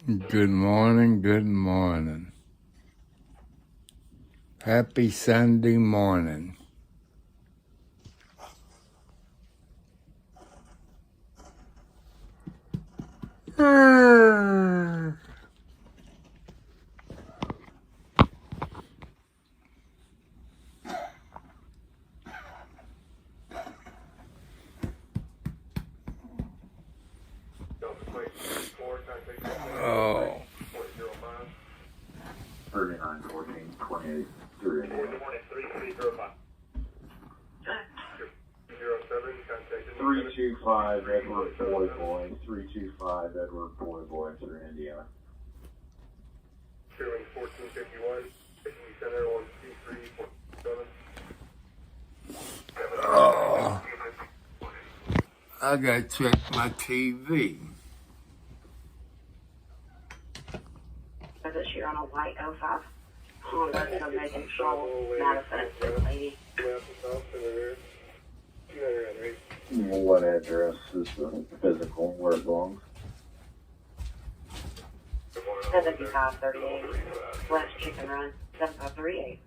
Good morning, good morning. Happy Sunday morning. Oh. 3914 28 3. Good morning, 3305. 325 Edward Boy, 325 Edward Boy through Indiana. Cheering 1451, center on C347. Oh. I gotta check my TV. Is it here on a white 05 Honda, so they control Madison, 680. What address is the physical where it belongs? 7538 West Chicken Run, 7538.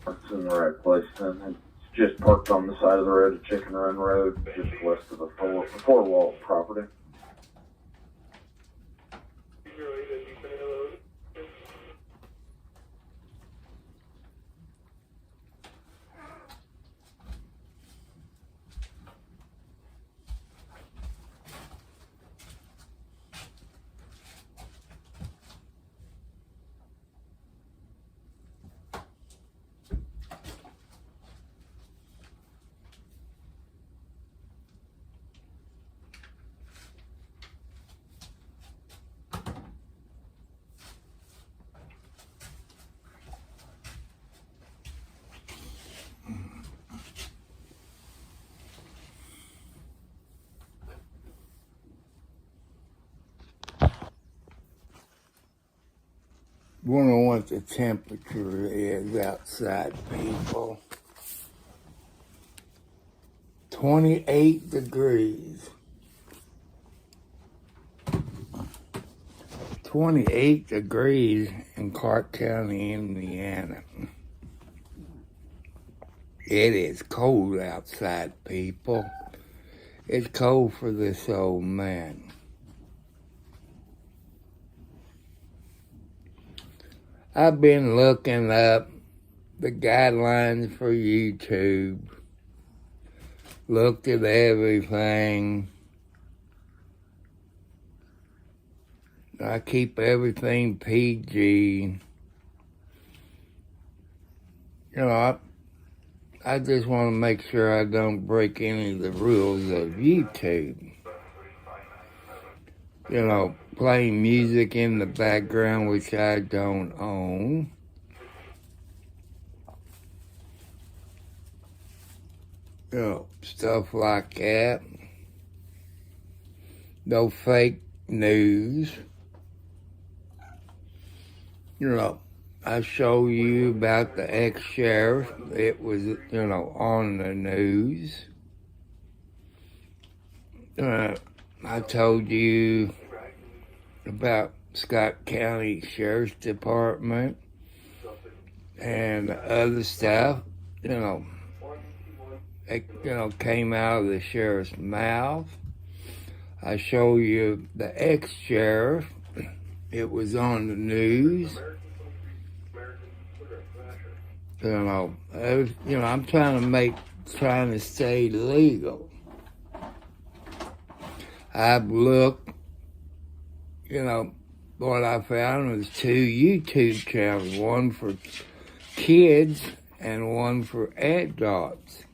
It's in the right place then. It's just parked on the side of the road at Chicken Run Road, just west of the four wall property. Wonder what the temperature is outside, people. 28 degrees. 28 degrees in Clark County, Indiana. It is cold outside, people. It's cold for this old man. I've been looking up the guidelines for YouTube. Looked at everything. I keep everything PG. You know, I just want to make sure I don't break any of the rules of YouTube. You know, playing music in the background, which I don't own. You know, stuff like that. No fake news. You know, I show you about the ex-sheriff. It was, on the news. I told you about Scott County Sheriff's Department and other stuff, it, came out of the sheriff's mouth. I show you the ex-sheriff. It was on the news. I'm trying to stay legal. I've looked, what I found was 2 YouTube channels, one for kids and one for adults.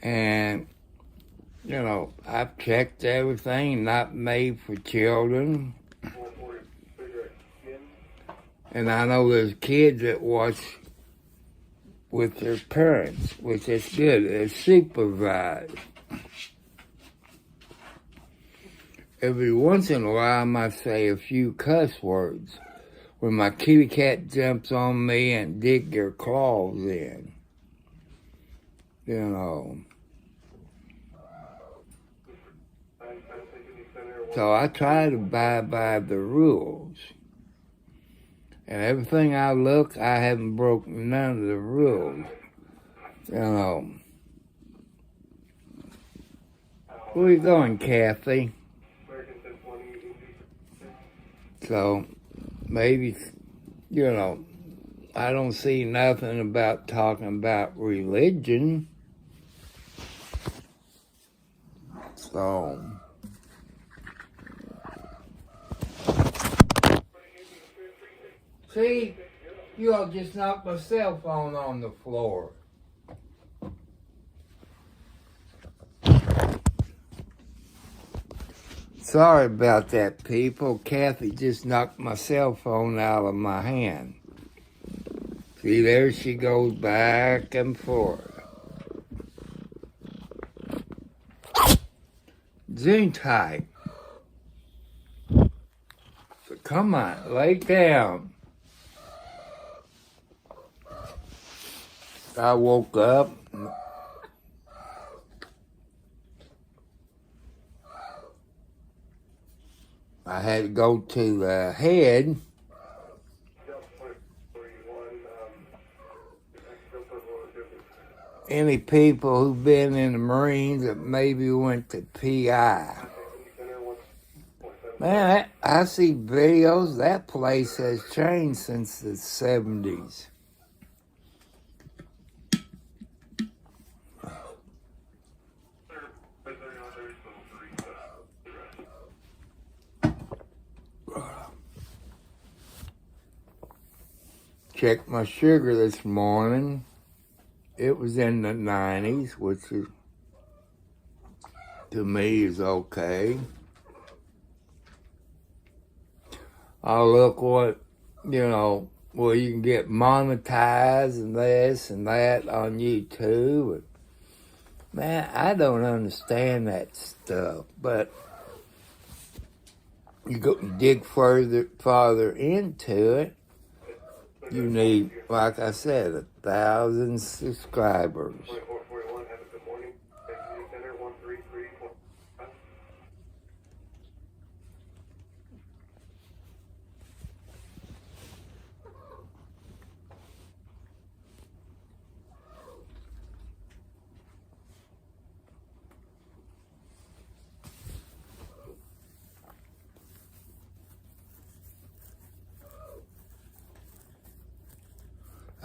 And, I've checked everything, not made for children. And I know there's kids that watch with their parents, which is good. It's supervised. Every once in a while, I might say a few cuss words when my kitty cat jumps on me and dig their claws in. So I try to abide by the rules. And everything I look, I haven't broken none of the rules. You know. Where you going, Kathy? So, maybe, you know, I don't see nothing about talking about religion. So, see, you all just knocked my cell phone on the floor. Sorry about that, people. Kathy just knocked my cell phone out of my hand. See, there she goes back and forth. Zoom tight. So come on, lay down. I woke up. I had to go to the head. Any people who've been in the Marines that maybe went to PI. Man, I see videos. That place has changed since the 70s. Checked my sugar this morning. It was in the 90s, which is, to me, is okay. I'll look what, you know, well, you can get monetized and this and that on YouTube. Man, I don't understand that stuff, but you go dig farther into it. You need, like I said, 1,000 subscribers.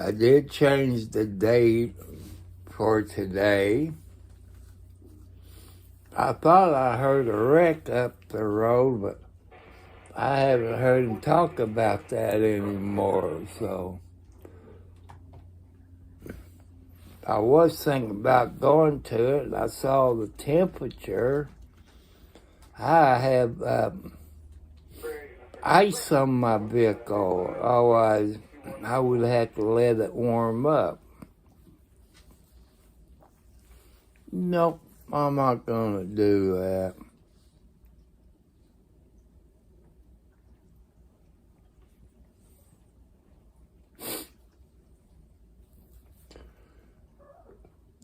I did change the date for today. I thought I heard a wreck up the road, but I haven't heard him talk about that anymore, so I was thinking about going to it. I saw the temperature. I have ice on my vehicle, otherwise I would have to let it warm up. Nope, I'm not gonna do that.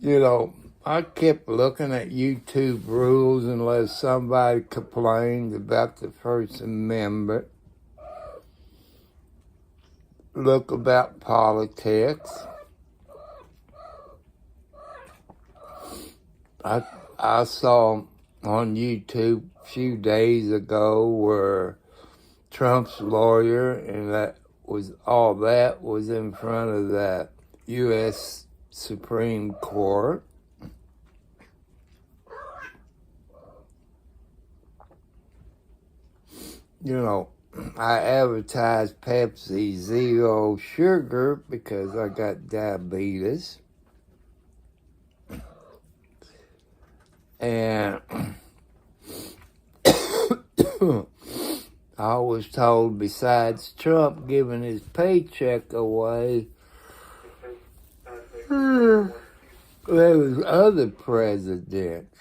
You know, I kept looking at YouTube rules unless somebody complained about the First Amendment. Look about politics. I saw on YouTube a few days ago where Trump's lawyer and that was in front of the U.S. Supreme Court. You know, I advertised Pepsi Zero Sugar because I got diabetes. And I was told besides Trump giving his paycheck away, there was other presidents.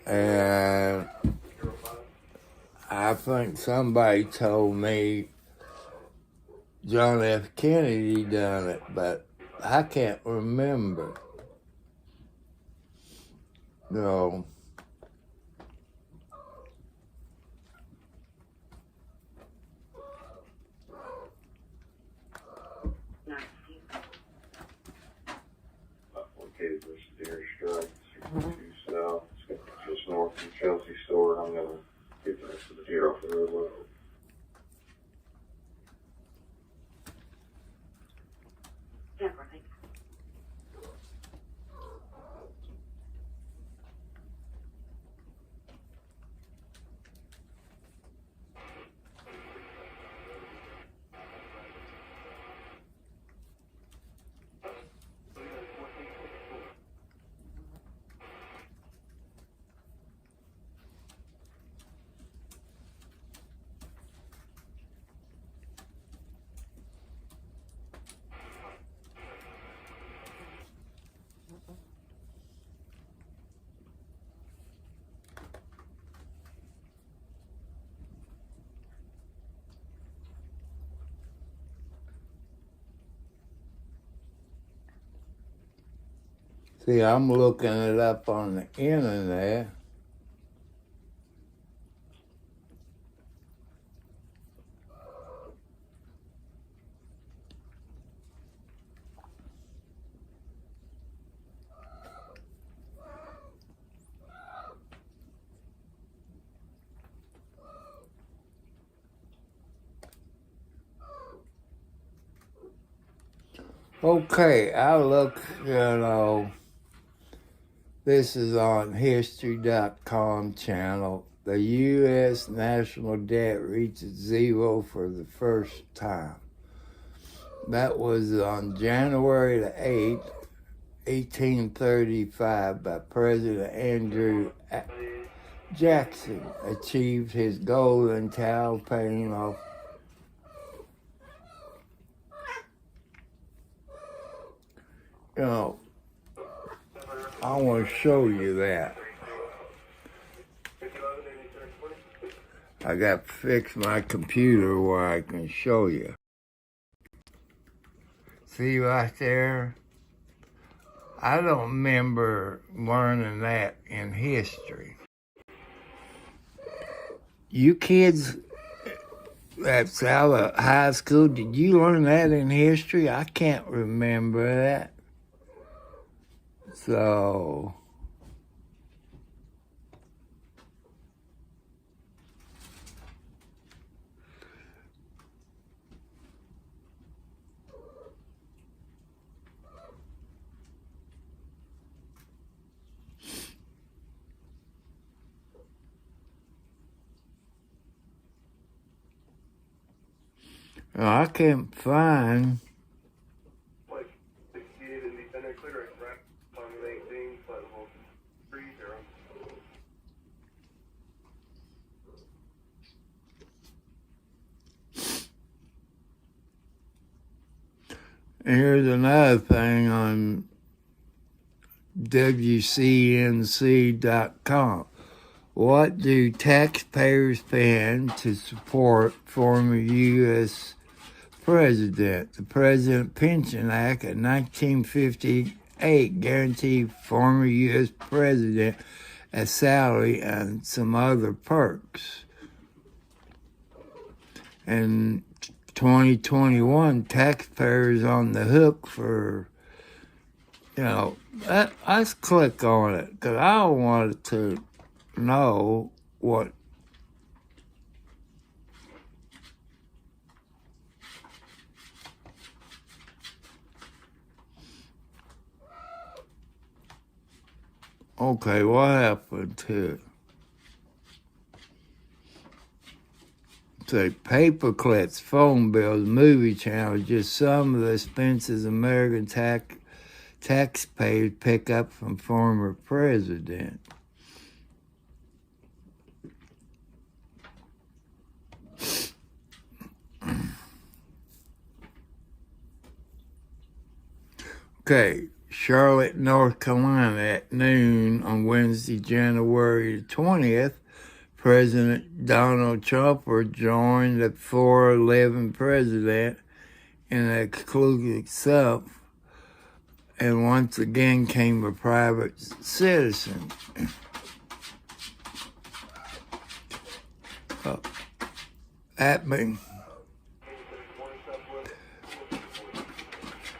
And I think somebody told me John F. Kennedy done it, but I can't remember. No. No. Located this deer strike, 62 south. It's just north from Chelsea store. I'm gonna get the rest of the deer off the road. Yeah, perfect. See, I'm looking it up on the internet. Okay, I look, this is on history.com channel. The U.S. national debt reaches zero for the first time. That was on January the 8th, 1835, by President Andrew Jackson. Achieved his goal in town, paying off I want to show you that. I got to fix my computer where I can show you. See right there? I don't remember learning that in history. You kids that's out of high school, did you learn that in history? I can't remember that. So, I can't find. Like, succeeded in defending clearing, right? On 18, level 30. Here's another thing on WCNC.com. What do taxpayers spend to support former U.S. President? The President Pension Act of 1958 guaranteed former U.S. President a salary and some other perks. In 2021, taxpayers on the hook for, let's click on it, because I wanted to know what. Okay, what happened to it? Say paper clips, phone bills, movie channels, just some of the expenses American taxpayers pick up from former president. Okay, Charlotte, North Carolina at noon on Wednesday, January 20th, President Donald Trump will join the 4/11 president in an exclusive and once again became a private citizen. That means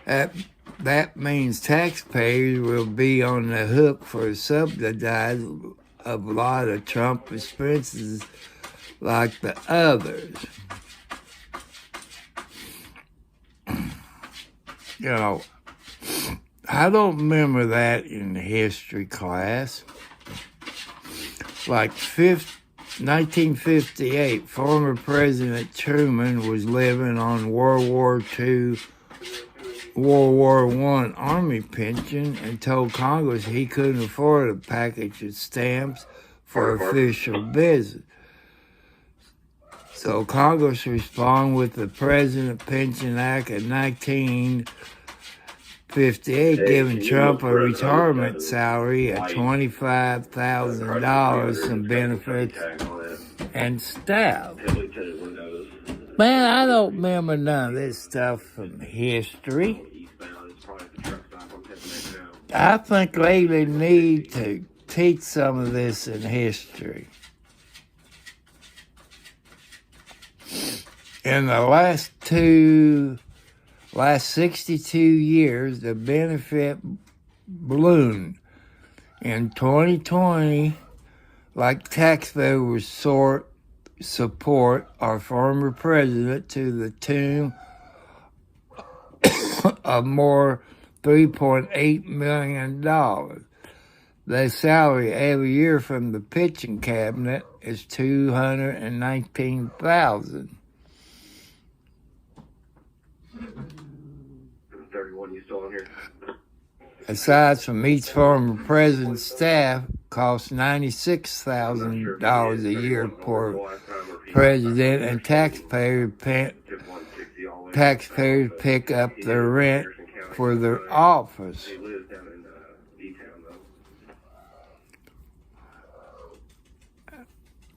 that means taxpayers will be on the hook for subsidize a lot of Trump expenses like the others. You know, I don't remember that in history class. Like 1958, former President Truman was living on World War II, World War I Army pension and told Congress he couldn't afford a package of stamps for official visits. So Congress responded with the President Pension Act of 1958, giving Trump a retirement salary of $25,000, some benefits, and staff. Man, I don't remember none of this stuff from history. I think they need to teach some of this in history. In the last 62 years, the benefit ballooned. In 2020, like taxpayers support our former president to the tune of more $3.8 million. Their salary every year from the pitching cabinet is $219,000. 31, you still on here? Aside from each former president's staff, costs $96,000 a year per president, and taxpayers pick up the rent for their office.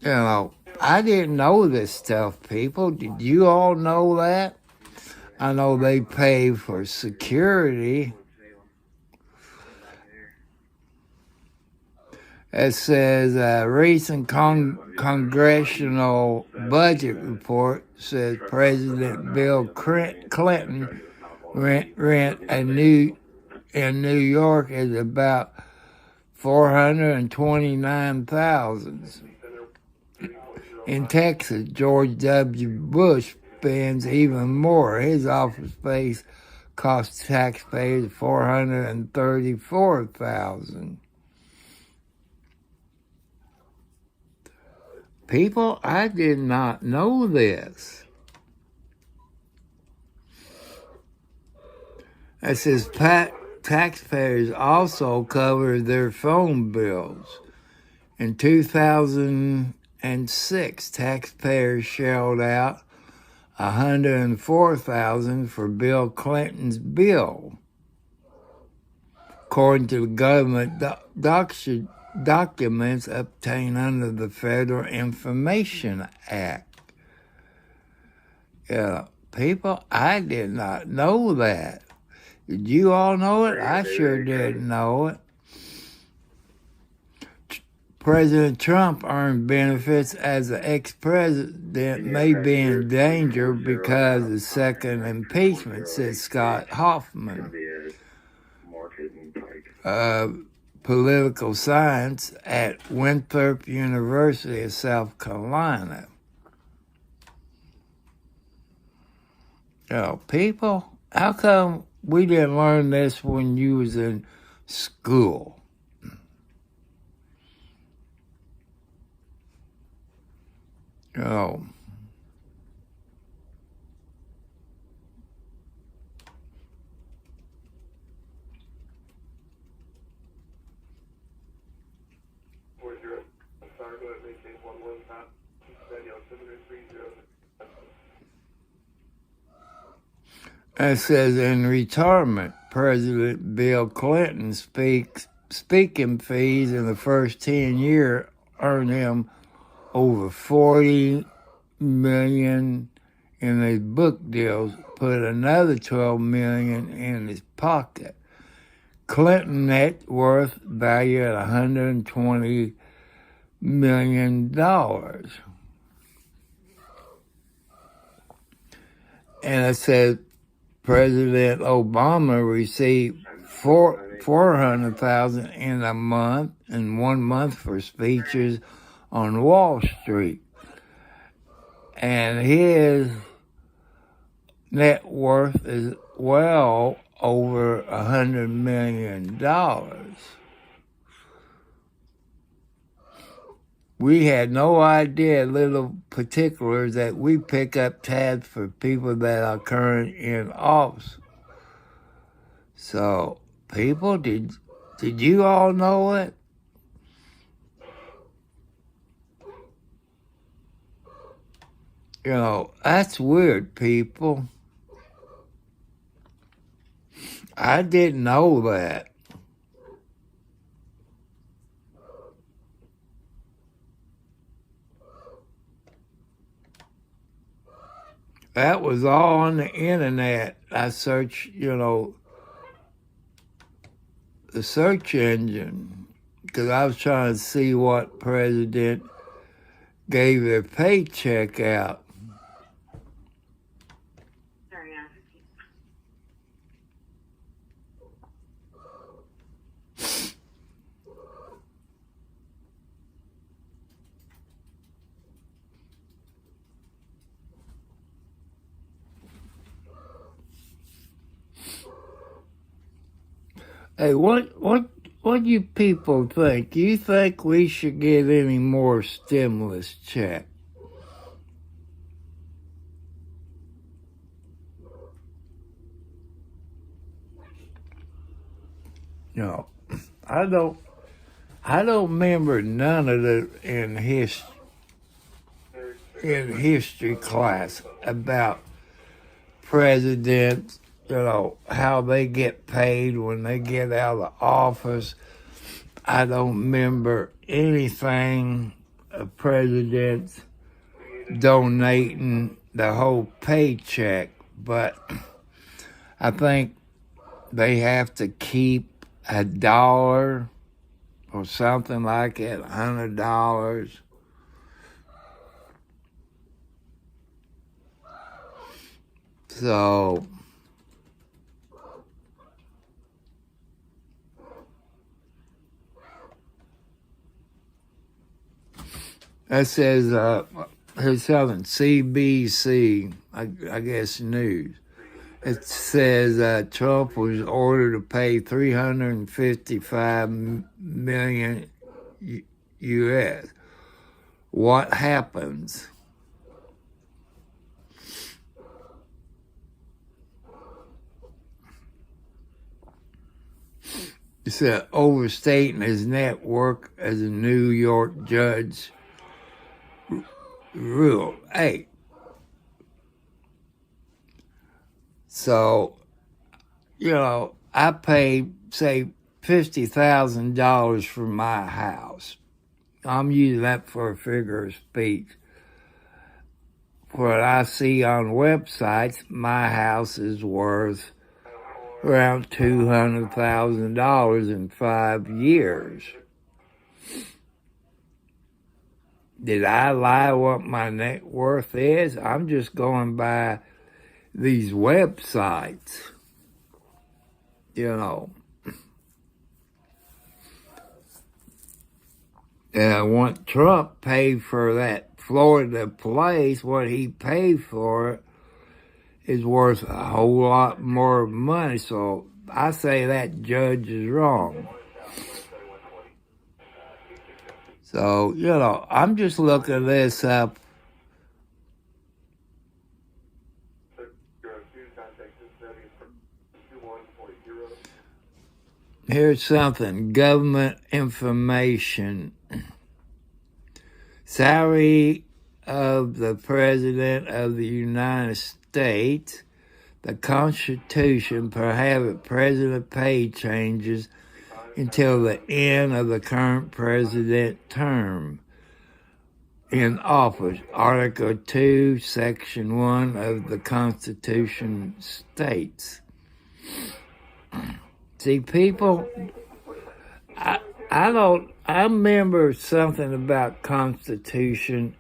You know, I didn't know this stuff, people. Did you all know that? I know they pay for security. It says a recent congressional budget report says President Bill Clinton rent in New York is about $429,000. In Texas, George W. Bush spends even more. His office space costs taxpayers $434,000. People, I did not know this. It says taxpayers also cover their phone bills. In 2006, taxpayers shelled out $104,000 for Bill Clinton's bill, according to the government documents obtained under the Federal Information Act. People, I did not know that. Did you all know it? I sure didn't know it. President Trump earned benefits as an ex-president may be in danger because of the second impeachment, said Scott Hoffman, political science at Winthrop University of South Carolina. People, how come we didn't learn this when you was in school? It says in retirement, President Bill Clinton speaking fees in the first 10 years earned him over $40 million in his book deals, put another $12 million in his pocket. Clinton net worth valued at $120 million. And it says President Obama received $400,000 in a month, in 1 month, for speeches on Wall Street. And his net worth is well over $100 million. We had no idea, little particulars, that we pick up tabs for people that are current in office. So, people, did you all know it? You know, that's weird, people. I didn't know that. That was all on the internet. I searched, the search engine, because I was trying to see what president gave their paycheck out. Hey, what do you people think? Do you think we should get any more stimulus check? No, I don't remember none of it in history class about presidents, how they get paid when they get out of office. I don't remember anything of presidents donating the whole paycheck, but I think they have to keep $1 or something like it, $100. So that says here's something, CBC, I guess news. It says Trump was ordered to pay $355 million U.S. What happens? It said overstating his net worth as a New York judge ruled. Hey. So, I paid, say, $50,000 for my house. I'm using that for a figure of speech. What I see on websites, my house is worth around $200,000 in 5 years. Did I lie what my net worth is? I'm just going by these websites, And I want Trump paid for that Florida place. What he paid for it is worth a whole lot more money. So I say that judge is wrong. So, I'm just looking this up. Here's something, government information. Salary of the President of the United States. The Constitution prohibits president pay changes until the end of the current president term in office. Article 2, Section 1 of the Constitution states. See, people, I remember something about Constitution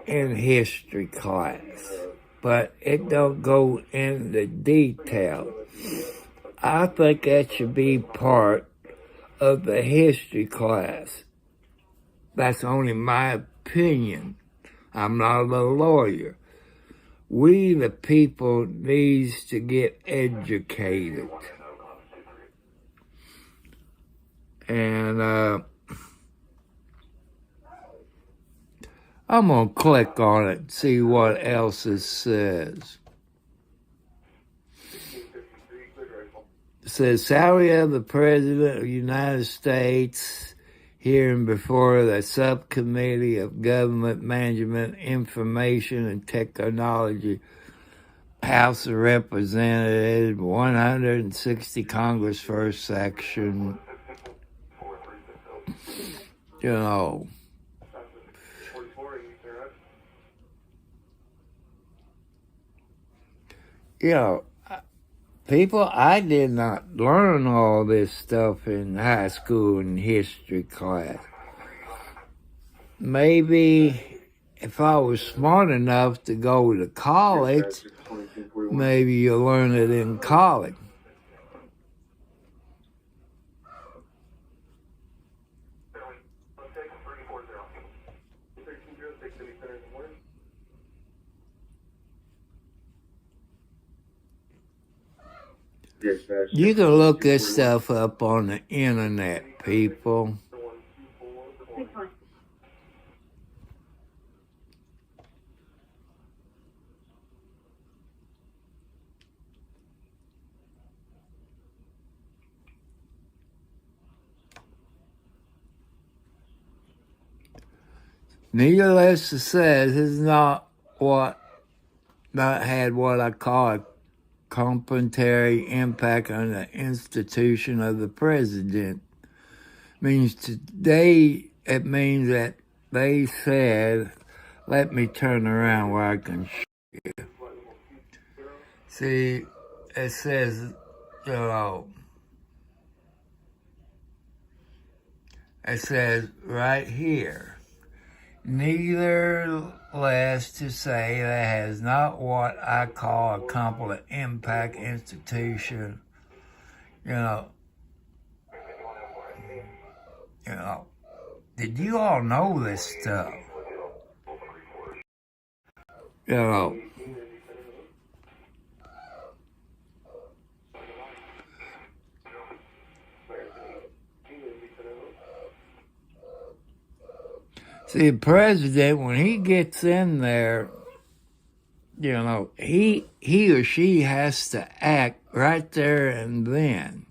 in history class, but it don't go into detail. I think that should be part of the history class. That's only my opinion. I'm not a lawyer. We, the people, needs to get educated. And I'm going to click on it and see what else it says. It says, salary of the President of the United States, hearing before the Subcommittee of Government Management, Information, and Technology, House of Representatives, 160 Congress, first section. You know. You know, people, I did not learn all this stuff in high school and history class. Maybe if I was smart enough to go to college, maybe you'll learn it in college. You can look this stuff up on the internet, people. Needless to say, this is not had what I call a complementary impact on the institution of the president. Means today, it means that they said, let me turn around where I can show you. See, it says, you know, it says right here, nevertheless to say that has not what I call a complete impact institution. You know, did you all know this stuff? You know, see, the president, when he gets in there, you know, he or she has to act right there and then.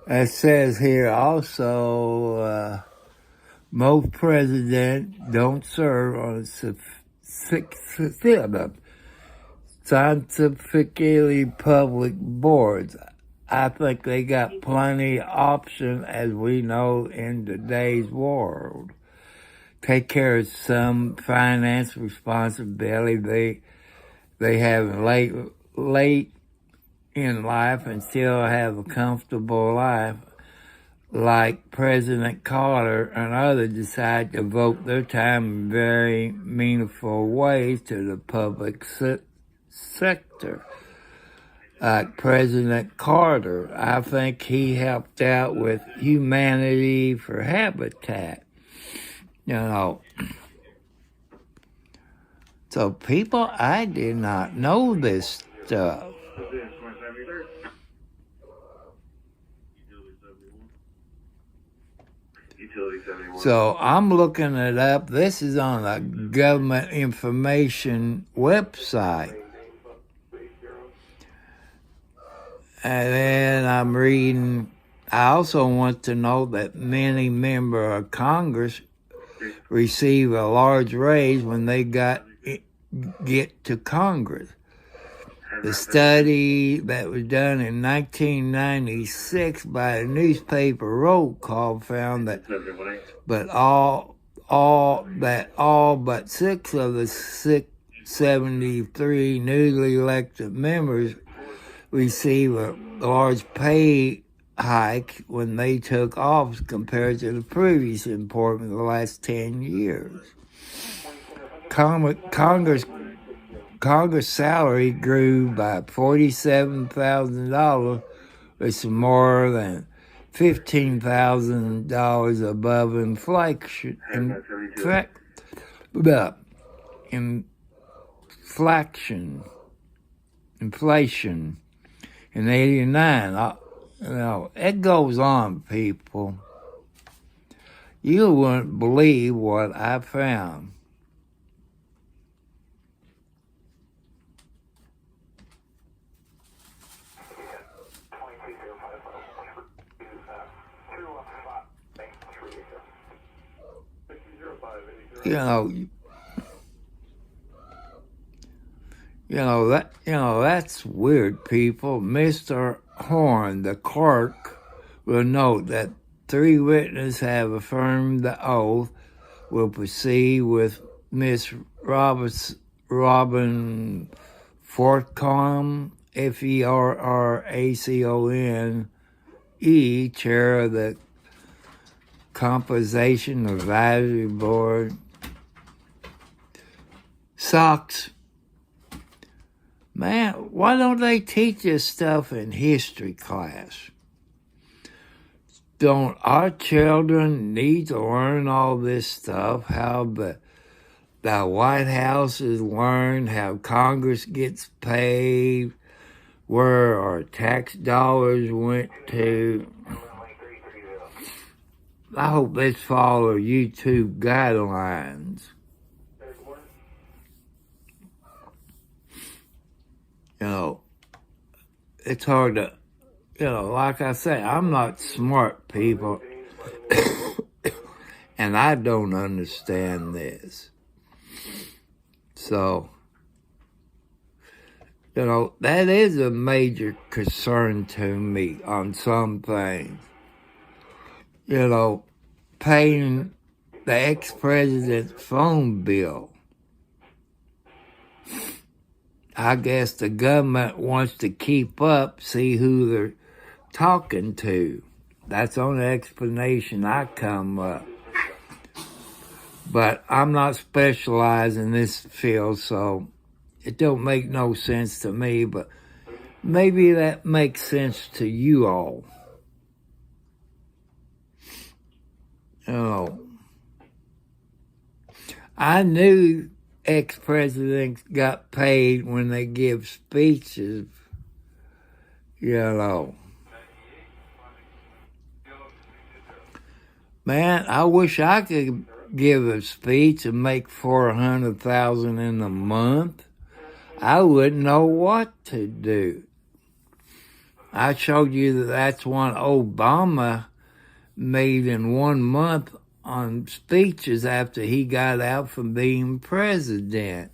It says here also, most presidents don't serve on scientifically public boards. I think they got plenty of options, as we know in today's world. Take care of some finance responsibility they have late in life and still have a comfortable life, like President Carter and others decide to devote their time in very meaningful ways to the public sector. Like President Carter, I think he helped out with Humanity for Habitat. You know, so people, I did not know this stuff. So I'm looking it up. This is on a government information website. And then I'm reading, I also want to know that many members of Congress receive a large raise when they get to Congress. The study that was done in 1996 by a newspaper roll call found that all but 6 of the 673 newly elected members receive a large pay hike when they took office compared to the previous appointment in the last 10 years. Congress salary grew by $47,000, which is more than $15,000 above inflation. Inflation in '89. It goes on, people. You wouldn't believe what I found. That's weird, people. Mr. Horn, the clerk, will note that 3 witnesses have affirmed the oath will proceed with Miss Robin Fortcom, FERRACONE, chair of the Compensation Advisory Board. Socks. Man, why don't they teach this stuff in history class? Don't our children need to learn all this stuff? How the White House is learned, how Congress gets paid, where our tax dollars went to. I hope they follow YouTube guidelines. It's hard to, like I say, I'm not smart, people, and I don't understand this. So, that is a major concern to me on some things. Paying the ex-president's phone bill. I guess the government wants to keep up, see who they're talking to. That's the only explanation I come up. But I'm not specialized in this field, so it don't make no sense to me, but maybe that makes sense to you all. I knew ex-presidents got paid when they give speeches, Man, I wish I could give a speech and make $400,000 in a month. I wouldn't know what to do. I showed you that's one Obama made in 1 month on speeches after he got out from being president.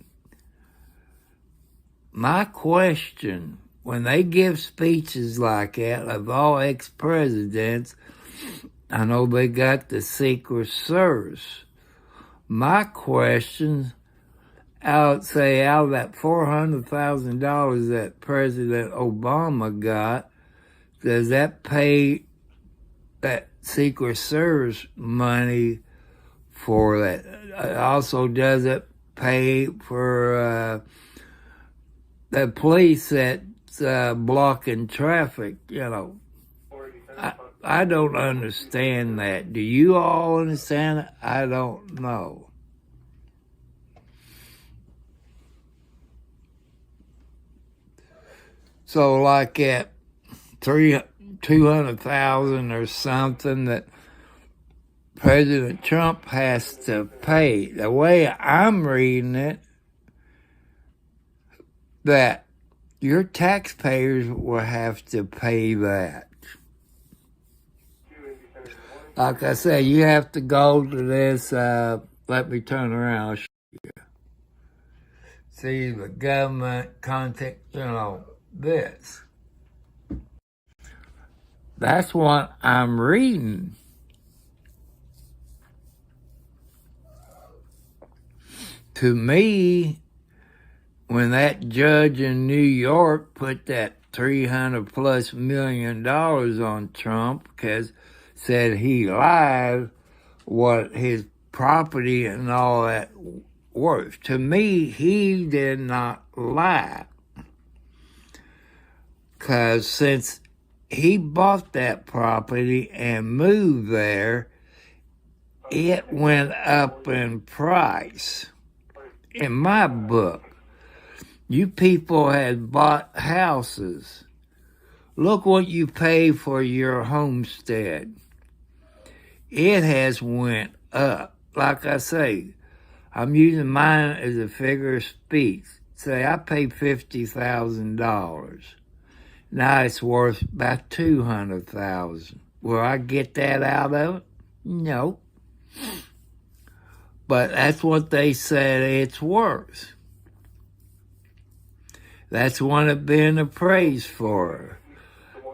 My question, when they give speeches like that of all ex-presidents, I know they got the Secret Service. My question, out of that $400,000 that President Obama got, does that pay that Secret Service money for that? Also, does it pay for the police that's blocking traffic? I don't understand that. Do you all understand it? I don't know. So like at 200,000 or something that President Trump has to pay. The way I'm reading it, that your taxpayers will have to pay that. Like I say, you have to go to this, let me turn around. I'll show you. See the government contact, this. That's what I'm reading. To me, when that judge in New York put that $300+ million on Trump because said he lied what his property and all that worth. To me, he did not lie. Because since he bought that property and moved there, it went up in price. In my book, you people had bought houses. Look what you pay for your homestead. It has went up. Like I say, I'm using mine as a figure of speech. Say I paid $50,000. Now it's worth about $200,000. Will I get that out of it? No. But that's what they said it's worth. That's what it's been appraised for.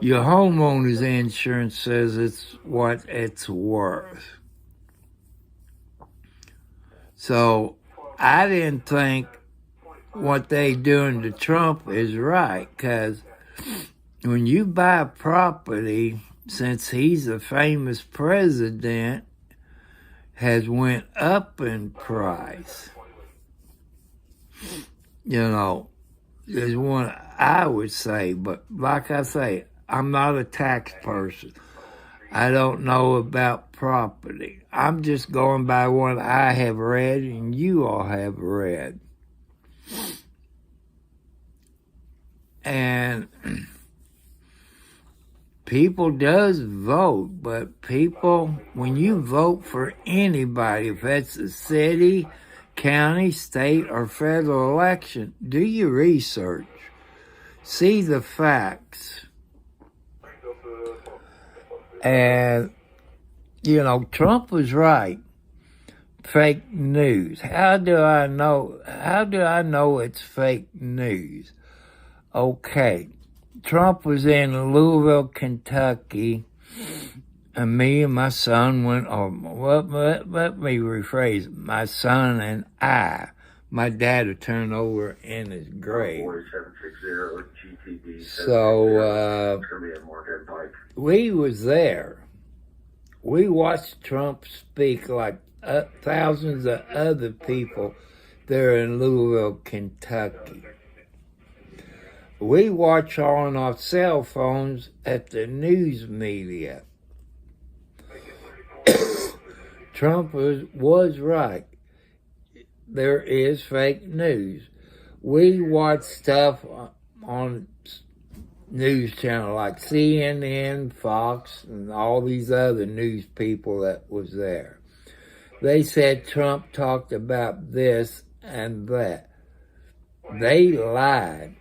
Your homeowner's insurance says it's what it's worth. So I didn't think what they doing to Trump is right, because when you buy property, since he's a famous president, has went up in price. There's one I would say, but like I say, I'm not a tax person. I don't know about property. I'm just going by what I have read and you all have read. And people does vote, but people, when you vote for anybody, if that's a city, county, state, or federal election, do your research. See the facts. And, Trump was right. Fake news. How do I know it's fake news? Okay. Trump was in Louisville, Kentucky, and me and my son went, let me rephrase it. My son and I, my dad had turned over in his grave. So, we was there. We watched Trump speak like thousands of other people there in Louisville, Kentucky. We watch on our cell phones at the news media. Trump was right. There is fake news. We watch stuff on news channel like CNN, Fox, and all these other news people that was there. They said Trump talked about this and that. They lied.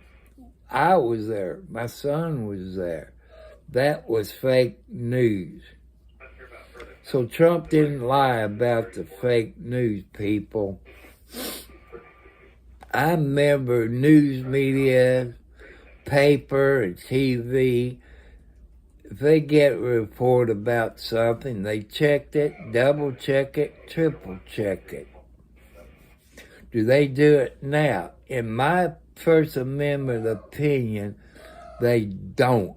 I was there. My son was there. That was fake news. So Trump didn't lie about the fake news, people. I remember news media, paper, and TV. If they get a report about something, they checked it, double check it, triple check it. Do they do it now? In my First Amendment opinion, they don't.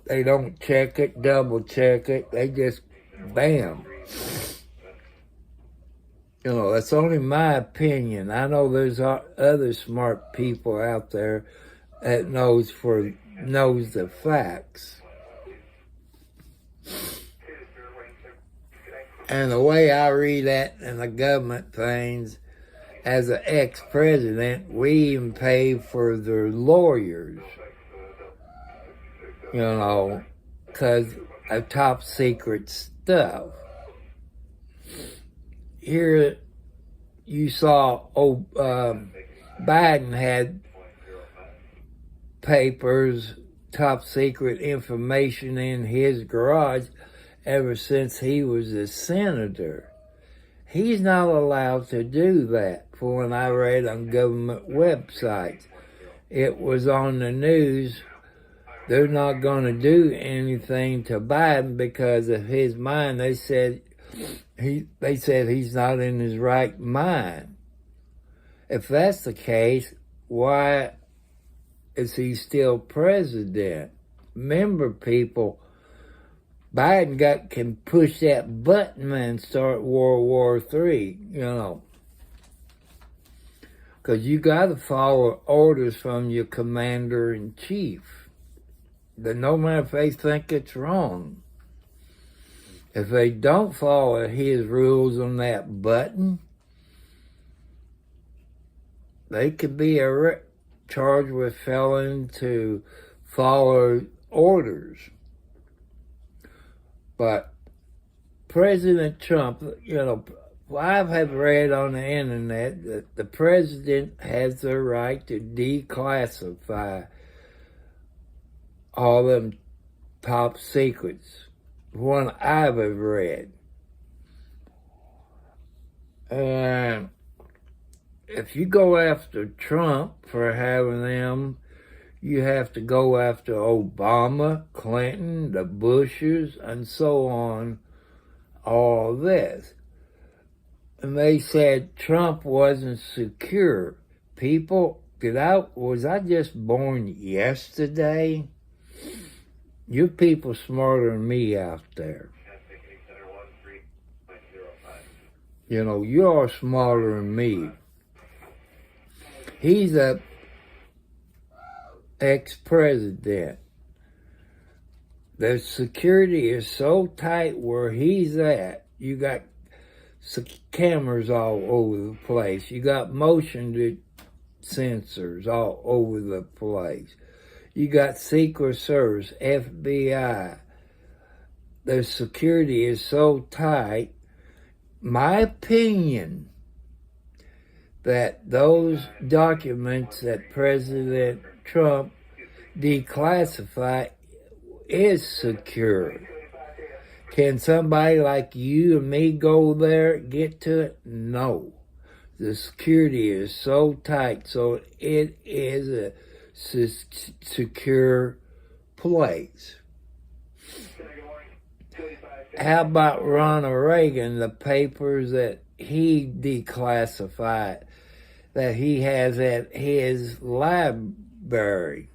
They don't check it, double check it. They just, bam. That's only my opinion. I know there's other smart people out there that knows the facts. And the way I read that in the government things, as an ex-president, we even pay for their lawyers, because of top secret stuff. Here you saw Biden had papers, top secret information in his garage ever since he was a senator. He's not allowed to do that. For when I read on government websites, it was on the news. They're not going to do anything to Biden because of his mind. They said he's not in his right mind. If that's the case, why is he still president? Remember, people, Biden can push that button and start World War III, because you got to follow orders from your commander-in-chief. No matter if they think it's wrong. If they don't follow his rules on that button, they could be charged with failing to follow orders. But President Trump, I have read on the internet that the president has the right to declassify all them top secrets. One I've ever read. And if you go after Trump for having them, you have to go after Obama, Clinton, the Bushes, and so on, all this. And they said Trump wasn't secure. People, was I just born yesterday? You people smarter than me out there. You are smarter than me. He's a ex-president. The security is so tight where he's at. You got cameras all over the place. You got motion sensors all over the place. You got Secret Service, FBI. The security is so tight. My opinion that those documents that President Trump declassified is secure. Can somebody like you and me go there, get to it? No. The security is so tight, so it is a secure place. How about Ronald Reagan, the papers that he declassified, that he has at his library?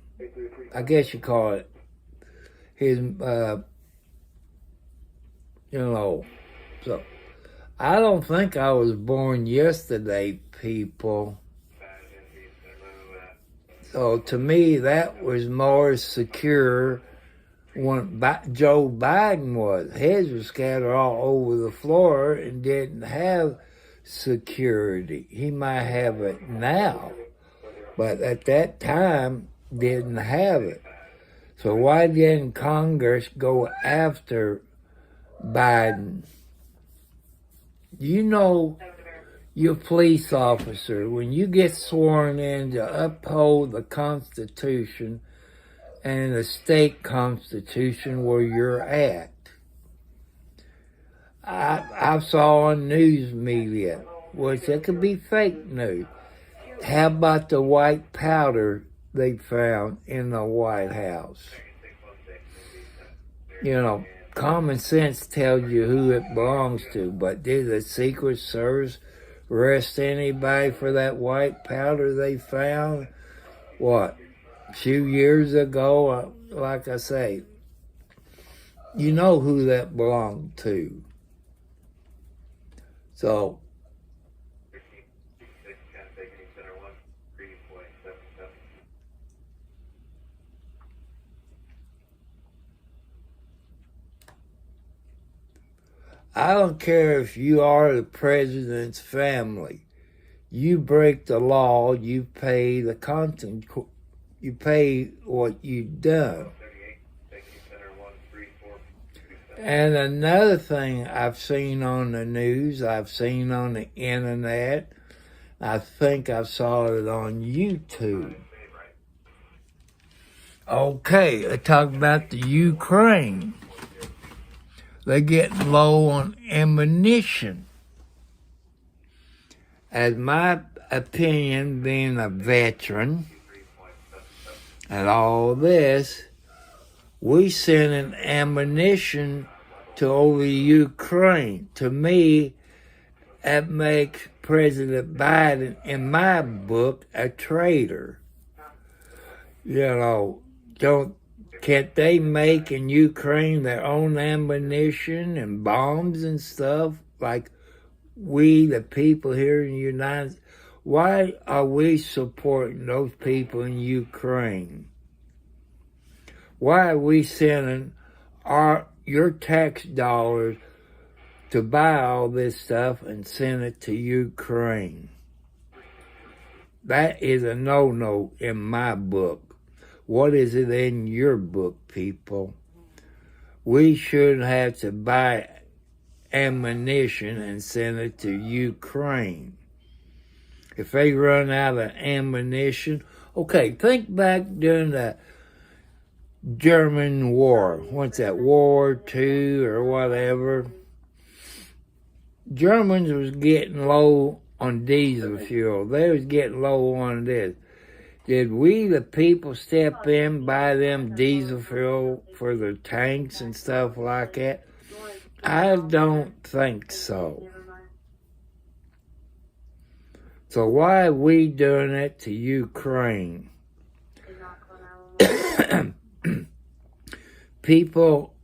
I guess you call it his, So, I don't think I was born yesterday, people. So to me, that was more secure when Joe Biden was. His was scattered all over the floor and didn't have security. He might have it now, but at that time, didn't have it. So why didn't Congress go after Biden? You're a police officer. When you get sworn in to uphold the Constitution and the state constitution where you're at, I saw on news media, which it could be fake news. How about the white powder they found in the White House? Common sense tells you who it belongs to, but did the Secret Service arrest anybody for that white powder they found? A few years ago? Like I say, you know who that belonged to. So, I don't care if you are the president's family. You break the law, you pay the you pay what you've done. And another thing I've seen on the news, I've seen on the internet, I think I saw it on YouTube. Okay, let's talk about the Ukraine. They're getting low on ammunition. As my opinion, being a veteran and all this, we sending ammunition to over Ukraine. To me, that makes President Biden, in my book, a traitor. Can't they make in Ukraine their own ammunition and bombs and stuff like we, the people here in the United States? Why are we supporting those people in Ukraine? Why are we sending your tax dollars to buy all this stuff and send it to Ukraine? That is a no-no in my book. What is it in your book, people? We shouldn't have to buy ammunition and send it to Ukraine. If they run out of ammunition, okay, think back during the German war. What's that, World War II or whatever? Germans was getting low on diesel fuel. They was getting low on this. Did we, the people, step in, buy them diesel fuel for their tanks and stuff like that? I don't think so. So why are we doing it to Ukraine? People,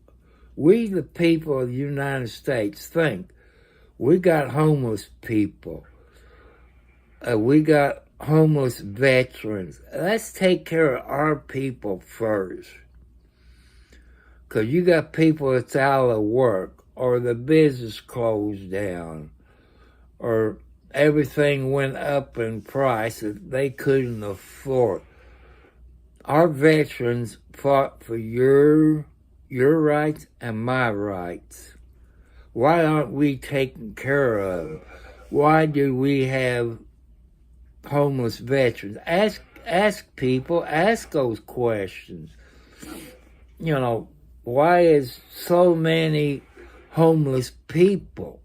we the people of the United States think we got homeless people. We got homeless veterans. Let's take care of our people first. Because you got people that's out of work, or the business closed down, or everything went up in price that they couldn't afford. Our veterans fought for your rights and my rights. Why aren't we taken care of? Why do we have homeless veterans? Ask people, ask those questions. Why is so many homeless people?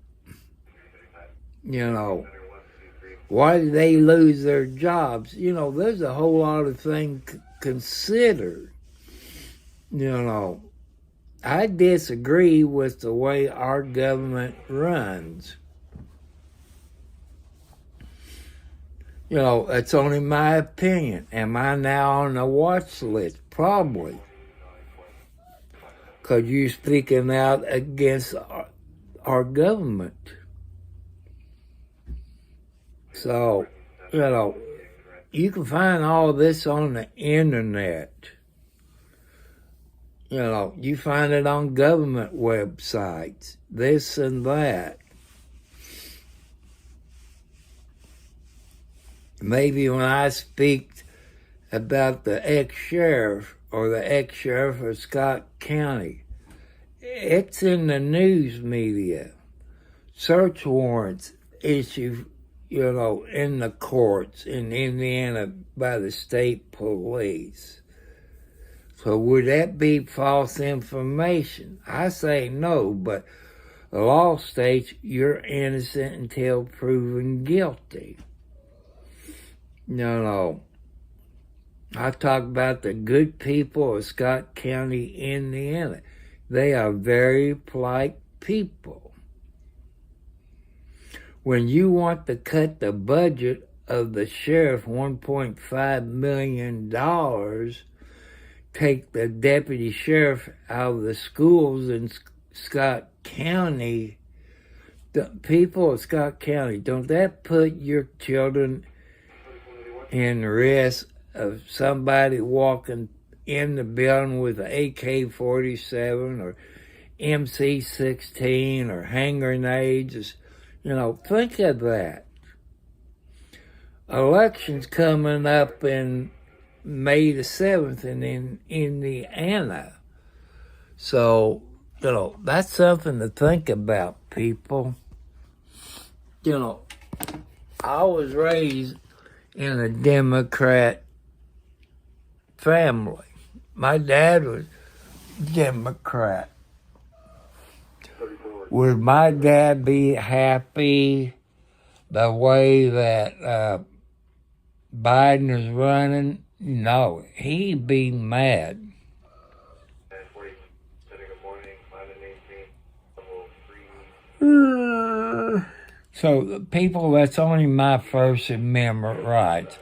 Why do they lose their jobs? There's a whole lot of things considered. I disagree with the way our government runs. It's only my opinion. Am I now on the watch list? Probably. Because you're speaking out against our government. So, you can find all this on the internet. You find it on government websites, this and that. Maybe when I speak about the ex-sheriff or the ex-sheriff of Scott County, it's in the news media. Search warrants issued, in the courts in Indiana by the state police. So would that be false information? I say no, but the law states you're innocent until proven guilty. No. I talk about the good people of Scott County, Indiana. They are very polite people. When you want to cut the budget of the sheriff $1.5 million, take the deputy sheriff out of the schools in Scott County, the people of Scott County, don't that put your children in risk of somebody walking in the building with an AK-47 or MC-16 or hand grenades? Think of that. Elections coming up in May the 7th in Indiana. So, that's something to think about, people. I was raised in a Democrat family. My dad was Democrat. 34. Would my dad be happy the way that Biden is running? No, he'd be mad. 10:40. Good morning. 5:18. Level 3. So, people, that's only my First Amendment rights.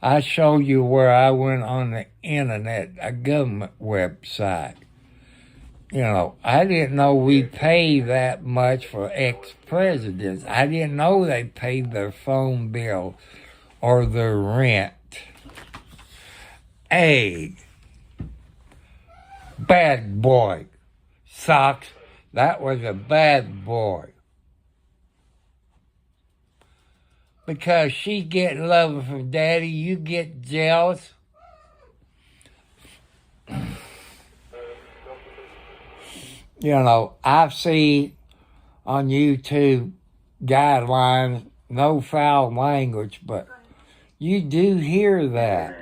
I showed you where I went on the internet, a government website. You know, I didn't know we pay that much for ex-presidents. I didn't know they paid their phone bill or their rent. Hey, bad boy. Socks, that was a bad boy. Because she getting love from daddy, you get jealous. You know, I've seen on YouTube guidelines, no foul language, but you do hear that.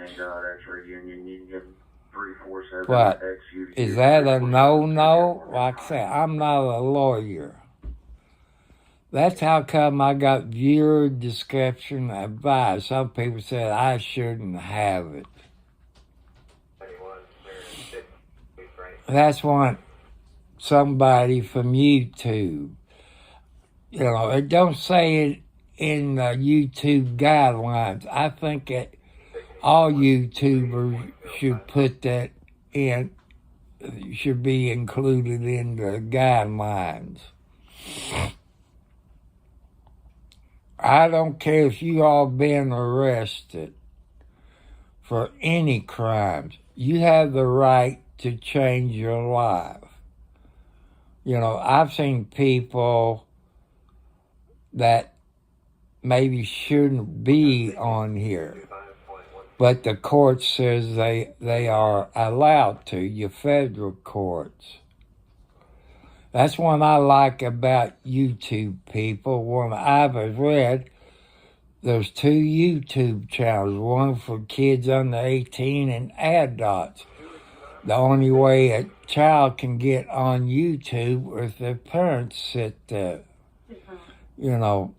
But is that a no-no? Like I said, I'm not a lawyer. That's how come I got viewer discretion advice. Some people said I shouldn't have it. That's one somebody from YouTube. You know, it don't say it in the YouTube guidelines. I think that all YouTubers should put that in, should be included in the guidelines. I don't care if you all been arrested for any crimes. You have the right to change your life. You know, I've seen people that maybe shouldn't be on here, but the court says they are allowed to, your federal courts. That's what I like about YouTube people. When I've read, there's 2 YouTube channels, one for kids under 18 and adults. The only way a child can get on YouTube is if their parents sit there. You know,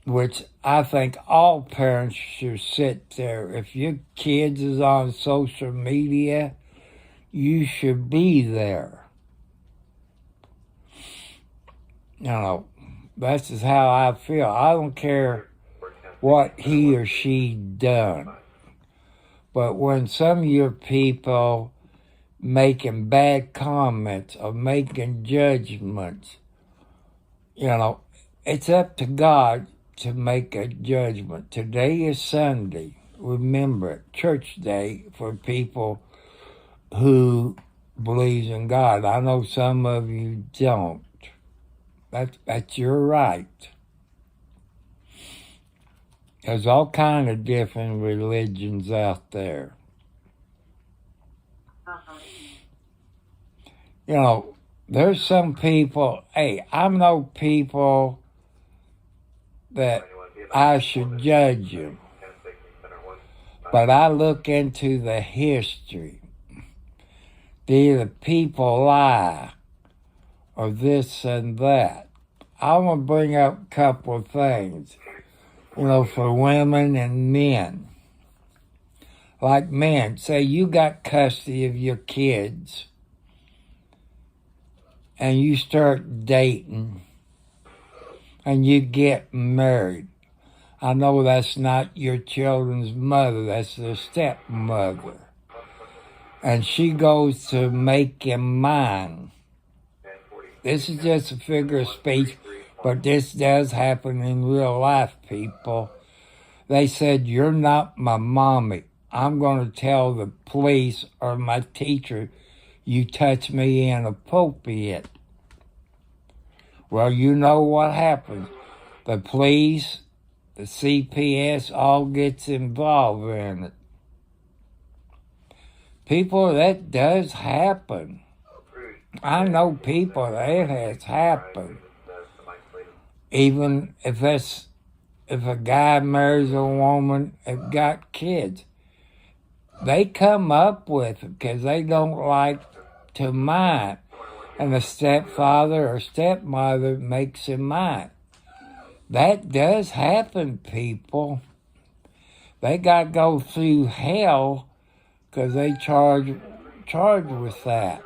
which I think all parents should sit there. If your kids is on social media, you should be there. You know, that's just how I feel. I don't care what he or she done. But when some of your people making bad comments or making judgments, you know, it's up to God to make a judgment. Today is Sunday. Remember it, church day for people who believes in God. I know some of you don't. That's your right. There's all kind of different religions out there. You know, there's some people, hey, I know people that I should judge them. But I look into the history. Do the people lie? Or this and that? I want to bring up a couple of things, you know, for women and men. Like men, say you got custody of your kids and you start dating and you get married. I know that's not your children's mother, that's their stepmother. And she goes to make him mine. This is just a figure of speech, but this does happen in real life, people. They said, you're not my mommy. I'm going to tell the police or my teacher you touched me inappropriate. Well, you know what happens. The police, the CPS, all gets involved in it. People, that does happen. I know people that it has happened. Even if a guy marries a woman and got kids, they come up with it because they don't like to mind. And the stepfather or stepmother makes him mind. That does happen, people. They got to go through hell because they charged with that.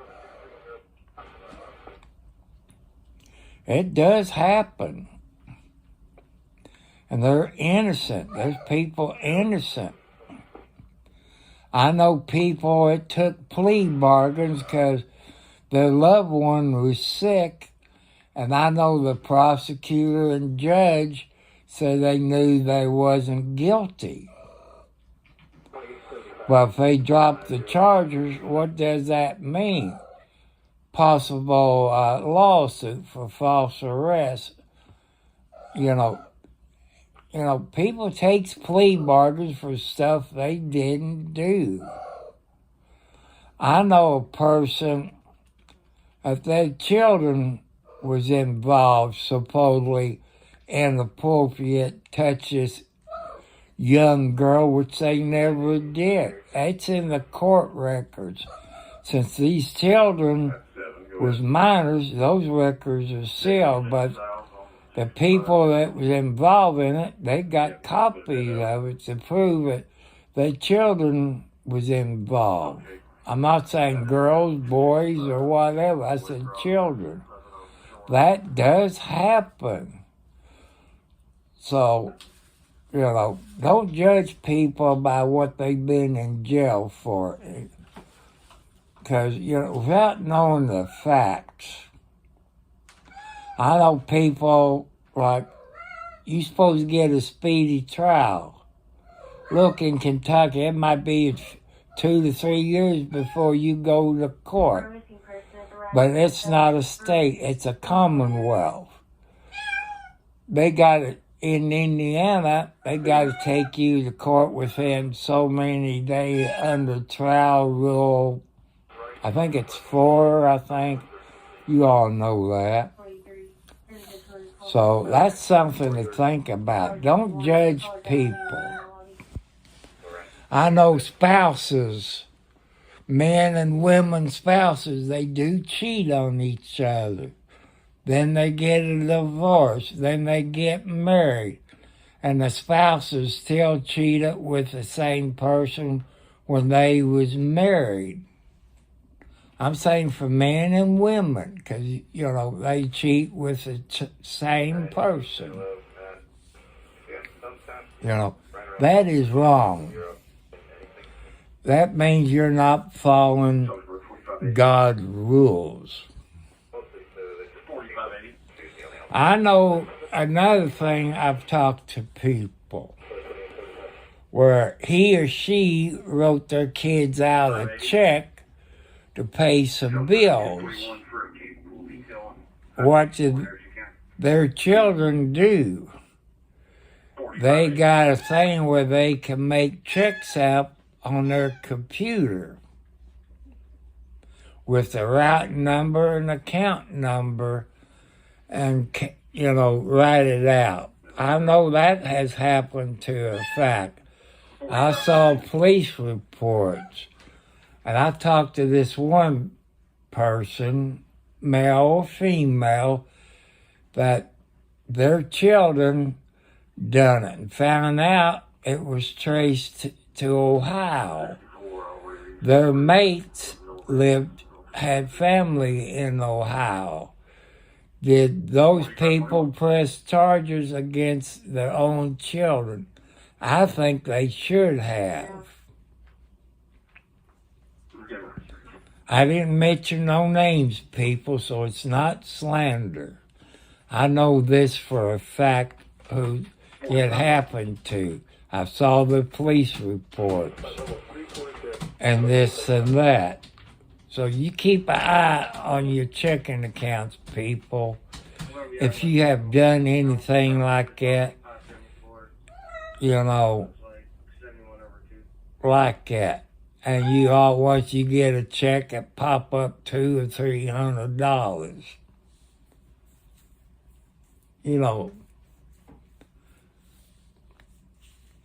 It does happen. And they're innocent. There's people innocent. I know people that took plea bargains because their loved one was sick, and I know the prosecutor and judge said they knew they wasn't guilty. But if they drop the charges, what does that mean? Possible lawsuit for false arrest. You know, people takes plea bargains for stuff they didn't do. I know a person, if their children was involved, supposedly inappropriate touches young girl, which they never did. That's in the court records. Since these children was minors, those records are sealed, but the people that was involved in it, they got copies of it to prove that their children was involved. I'm not saying girls, boys, or whatever. I said children. That does happen. So, don't judge people by what they've been in jail for. Because, without knowing the facts, I know people like, you're supposed to get a speedy trial. Look, in Kentucky, it might be 2 to 3 years before you go to court. But it's not a state, it's a commonwealth. They got it in Indiana, they got to take you to court within so many days under trial rule. I think it's 4, You all know that. So that's something to think about. Don't judge people. I know spouses, men and women spouses, they do cheat on each other. Then they get a divorce. Then they get married. And the spouses still cheated with the same person when they was married. I'm saying for men and women, because, they cheat with the same person. That is wrong. That means you're not following God's rules. I know another thing, I've talked to people where he or she wrote their kids out a check to pay some bills. What did their children do? They got a thing where they can make checks out on their computer with the routing number and account number and, write it out. I know that has happened to a fact. I saw police reports. And I talked to this one person, male or female, that their children done it and found out it was traced to Ohio. Their mates had family in Ohio. Did those people press charges against their own children? I think they should have. I didn't mention no names, people, so it's not slander. I know this for a fact who it happened to. I saw the police reports and this and that. So you keep an eye on your checking accounts, people. If you have done anything like that, like that. And you all, once you get a check, it pop up $200 or $300.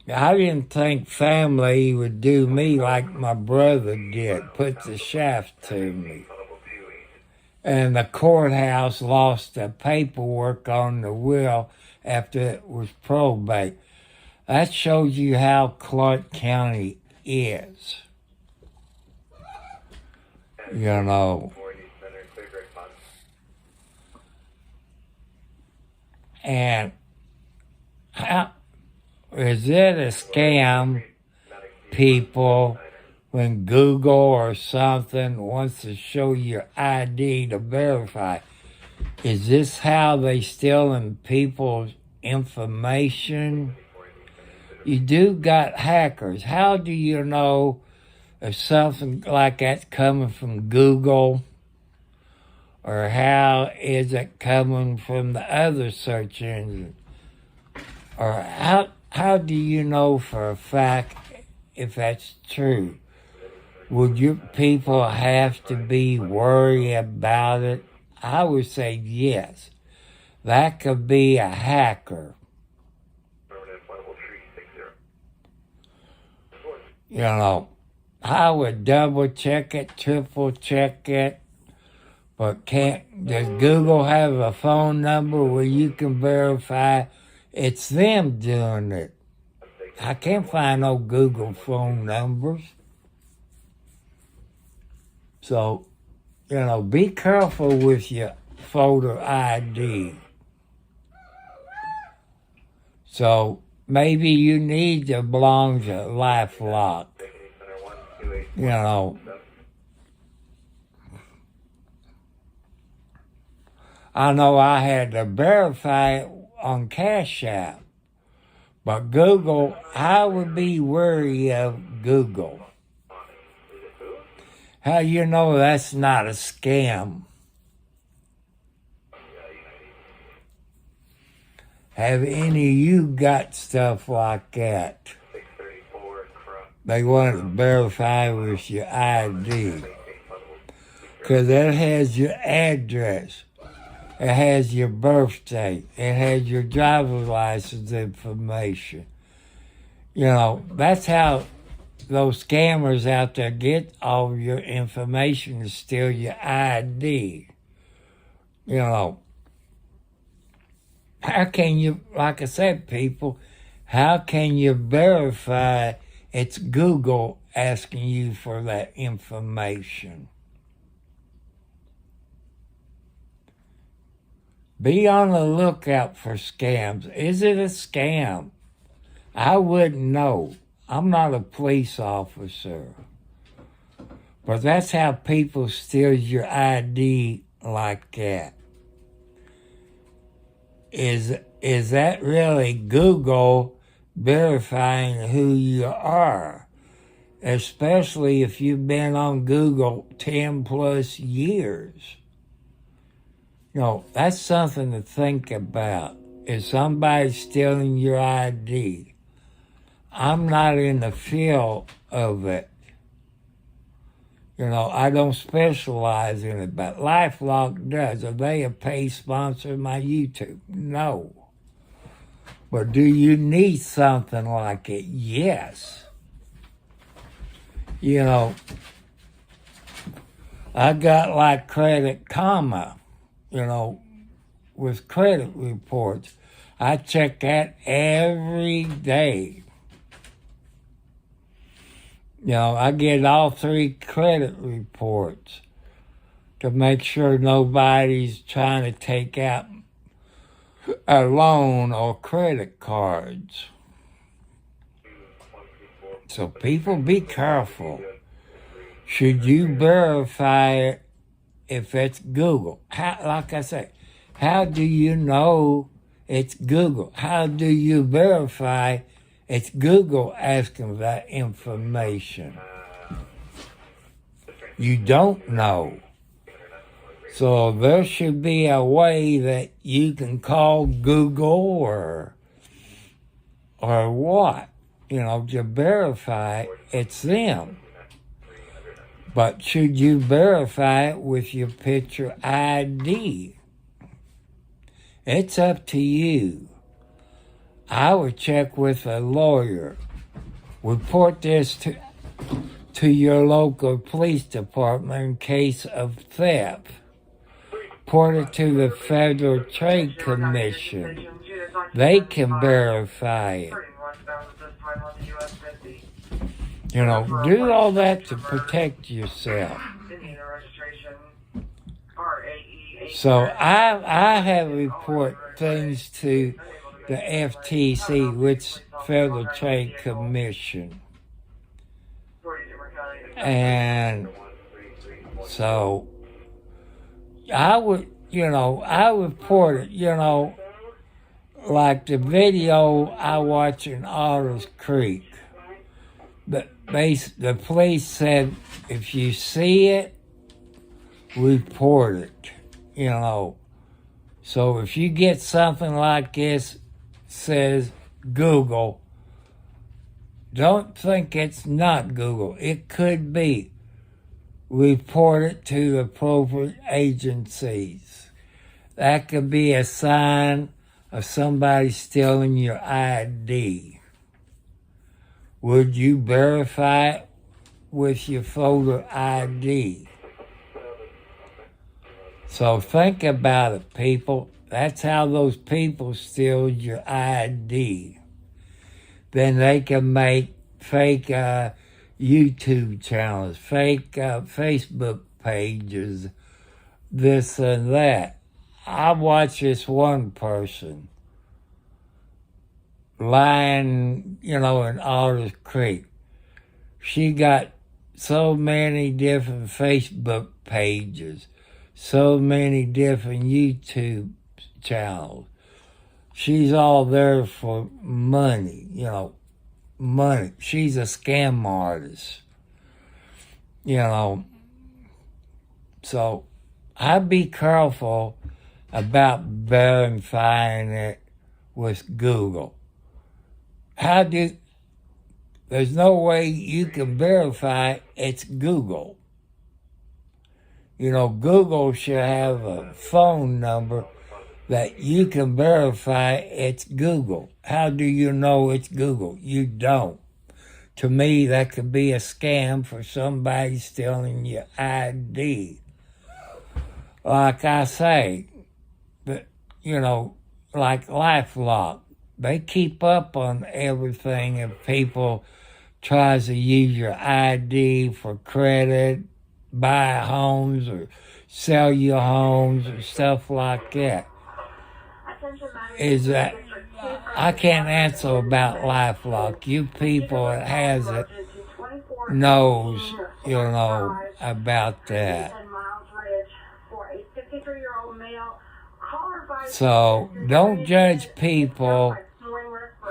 I didn't think family would do me like my brother did, put the shaft to me. And the courthouse lost the paperwork on the will after it was probate. That shows you how Clark County is. You know. And how is it a scam, people, when Google or something wants to show your ID to verify? Is this how they stealing people's information? You do got hackers. How do you know if something like that's coming from Google? Or how is it coming from the other search engine? Or how do you know for a fact if that's true? Would your people have to be worried about it? I would say yes. That could be a hacker. You know, I would double check it, triple check it. But does Google have a phone number where you can verify it's them doing it? I can't find no Google phone numbers. So, you know, be careful with your photo ID. So, maybe you need to belong to LifeLock. You know. I know I had to verify it on Cash App. But Google, I would be wary of Google. How you know that's not a scam? Have any of you got stuff like that? They want to verify with your ID. Because it has your address. It has your birthday. It has your driver's license information. You know, that's how those scammers out there get all your information to steal your ID. You know, how can you, like I said, people, how can you verify it's Google asking you for that information? Be on the lookout for scams. Is it a scam? I wouldn't know. I'm not a police officer. But that's how people steal your ID like that. Is that really Google verifying who you are? Especially if you've been on Google 10 plus years. You know, that's something to think about. Is somebody stealing your ID? I'm not in the field of it. You know, I don't specialize in it, but LifeLock does. Are they a paid sponsor of my YouTube? No. But do you need something like it? Yes. You know, I got like Credit Karma. You know, with credit reports. I check that every day. You know, I get all 3 credit reports to make sure nobody's trying to take out a loan or credit cards. So people, be careful. Should you verify it if it's Google? Like I said, how do you know it's Google? How do you verify it's Google asking for that information? You don't know. So there should be a way that you can call Google or what, you know, to verify it's them. But should you verify it with your picture ID? It's up to you. I would check with a lawyer. Report this to your local police department in case of theft. Report it to the Federal Trade Commission. They can verify it. You know, do all that to protect yourself. So I have report things to the FTC, which Federal Trade Commission. And so I would, I report it, like the video I watched in Otters Creek. The police said, if you see it, report it, So if you get something like this, says Google, don't think it's not Google. It could be. Report it to the appropriate agencies. That could be a sign of somebody stealing your ID. Would you verify it with your photo ID? So think about it, people. That's how those people steal your ID. Then they can make fake YouTube channels, fake Facebook pages, this and that. I watched this one person lying, in Otters Creek. She got so many different Facebook pages, so many different YouTube channels. She's all there for money, money. She's a scam artist, So I'd be careful about verifying it with Google. There's no way you can verify it's Google. Google should have a phone number that you can verify it's Google. How do you know it's Google? You don't. To me, that could be a scam for somebody stealing your ID. Like I say, but like LifeLock, they keep up on everything if people tries to use your ID for credit, buy homes or sell you homes or stuff like that. Is that I can't answer about LifeLock. You people that has it knows, about that. So don't judge people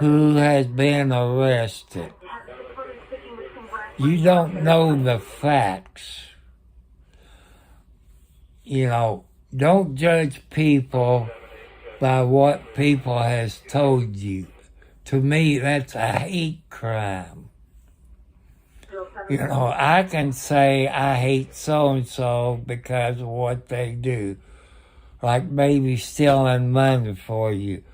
who has been arrested. You don't know the facts. Don't judge people by what people has told you. To me, that's a hate crime. I can say I hate so-and-so because of what they do. Like maybe stealing money for you,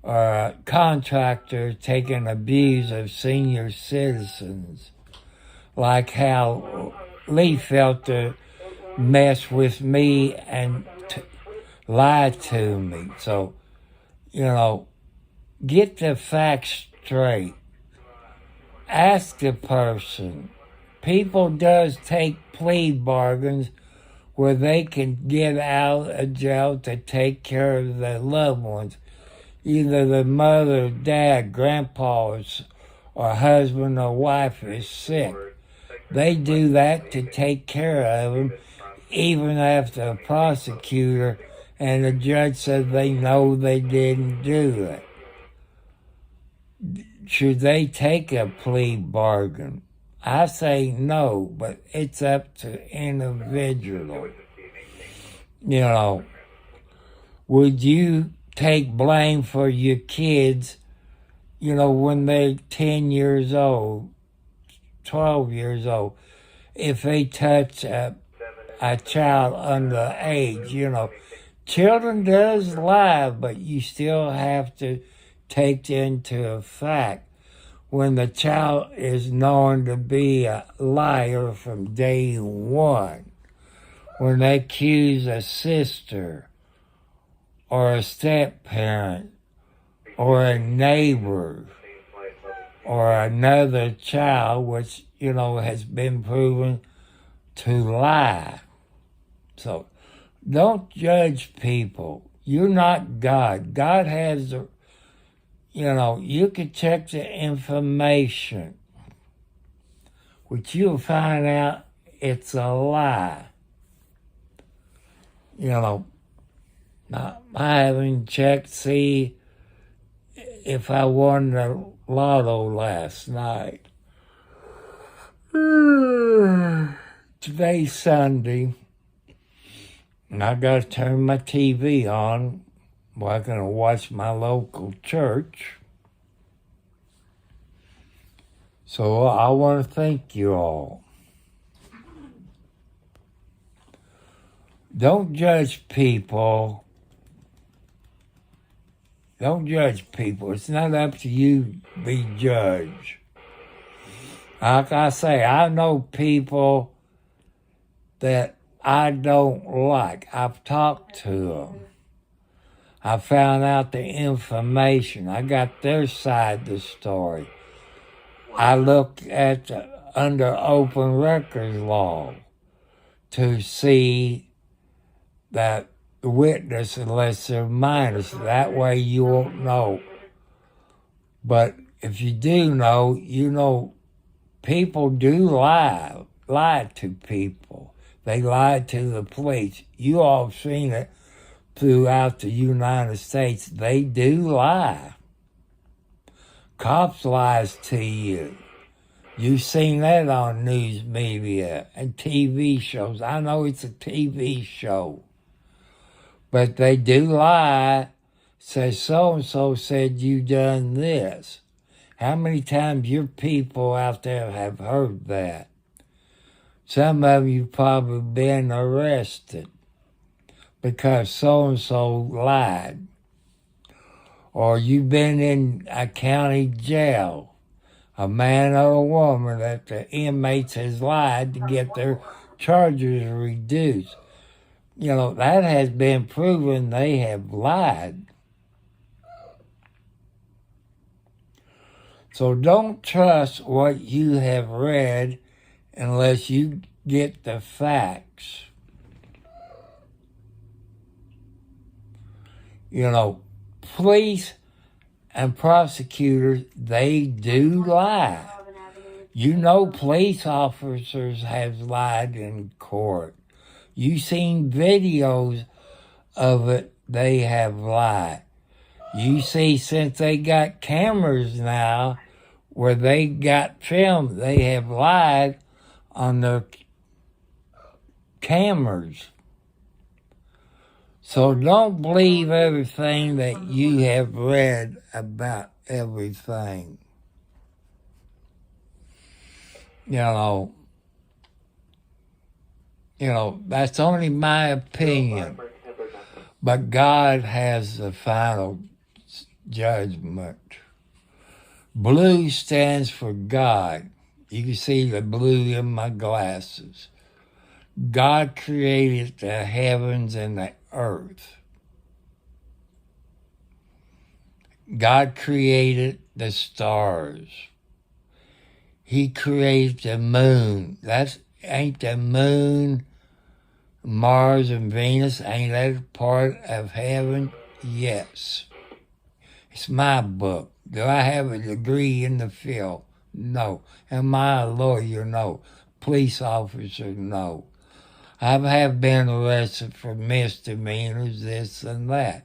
or a contractor taking abuse of senior citizens. Like how Lee felt to mess with me and lie to me. So, get the facts straight. Ask the person. People does take plea bargains where they can get out of jail to take care of their loved ones. Either the mother, dad, grandpa, or husband or wife is sick. They do that to take care of them, even after a prosecutor and the judge said they know they didn't do it. Should they take a plea bargain? I say no, but it's up to individual. Would you take blame for your kids, when they're 10 years old, 12 years old, if they touch a child under age, Children does lie, but you still have to take into effect when the child is known to be a liar from day one. When they accuse a sister or a step-parent or a neighbor or another child, which, has been proven to lie. So don't judge people. You're not God. God has you can check the information, which you'll find out it's a lie. I haven't checked, see if I won the lotto last night. Today's Sunday, and I got to turn my TV on. Well, I'm going to watch my local church. So I want to thank you all. Don't judge people. Don't judge people. It's not up to you to be judged. Like I say, I know people that I don't like. I've talked to them. I found out the information. I got their side of the story. I look at under open records law to see that the witness unless they're minors. That way you won't know. But if you do know, people do lie to people. They lie to the police. You all have seen it throughout the United States. They do lie. Cops lies to you. You've seen that on news media and TV shows. I know it's a TV show. But they do lie. Say so-and-so said you done this. How many times your people out there have heard that? Some of you probably been arrested because so-and-so lied. Or you've been in a county jail, a man or a woman that the inmates has lied to get their charges reduced. That has been proven they have lied. So don't trust what you have read unless you get the facts. Police and prosecutors, they do lie. Police officers have lied in court. You've seen videos of it, they have lied. You see, since they got cameras now where they got filmed, they have lied on their cameras. So don't believe everything that you have read about everything. That's only my opinion. But God has the final judgment. Blue stands for God. You can see the blue in my glasses. God created the heavens and the earth. God created the stars. He created the moon. Ain't the moon, Mars and Venus, ain't that part of heaven? Yes. It's my book. Do I have a degree in the field? No. Am I a lawyer? No. Police officer? No. I have been arrested for misdemeanors, this and that.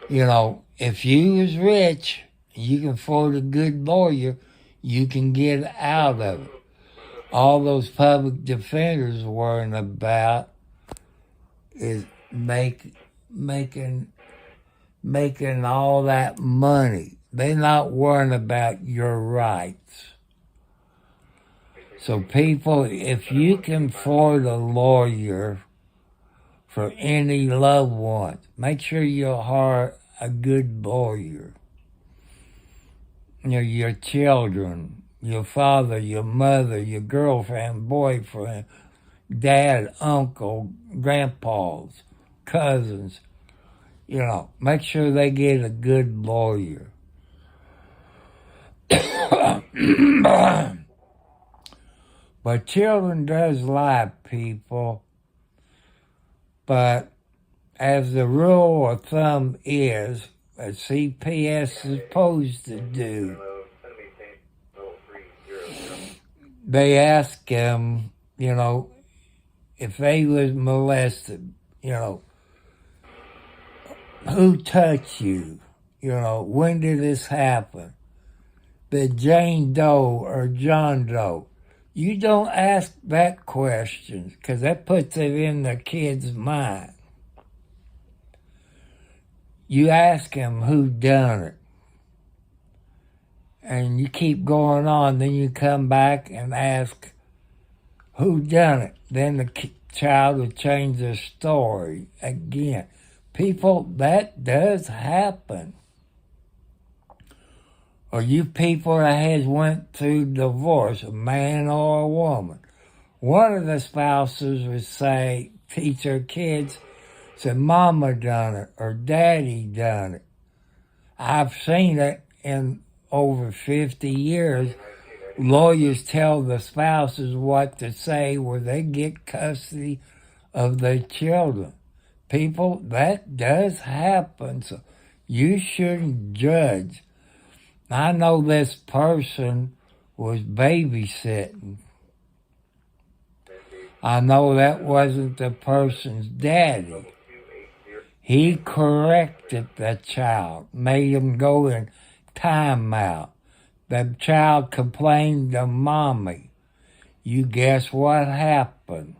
If you was rich, you can afford a good lawyer, you can get out of it. All those public defenders worrying about is making all that money. They're not worrying about your rights. So people, if you can afford a lawyer for any loved one, make sure you hire a good lawyer. your children, your father, your mother, your girlfriend, boyfriend, dad, uncle, grandpas, cousins. Make sure they get a good lawyer. But children does lie, people. But as the rule of thumb is, as CPS is supposed to do, they ask them, if they was molested, who touched you? When did this happen? Did Jane Doe or John Doe? You don't ask that question because that puts it in the kid's mind. You ask him who done it. And you keep going on, then you come back and ask who done it. Then the child will change their story again. People, that does happen. Or you people that has went through divorce, a man or a woman. One of the spouses would say, teach their kids, say, Mama done it or Daddy done it. I've seen it in over 50 years. Lawyers tell the spouses what to say where they get custody of their children. People, that does happen. So you shouldn't judge. I know this person was babysitting. I know that wasn't the person's daddy. He corrected the child, made him go in timeout. The child complained to mommy. You guess what happened?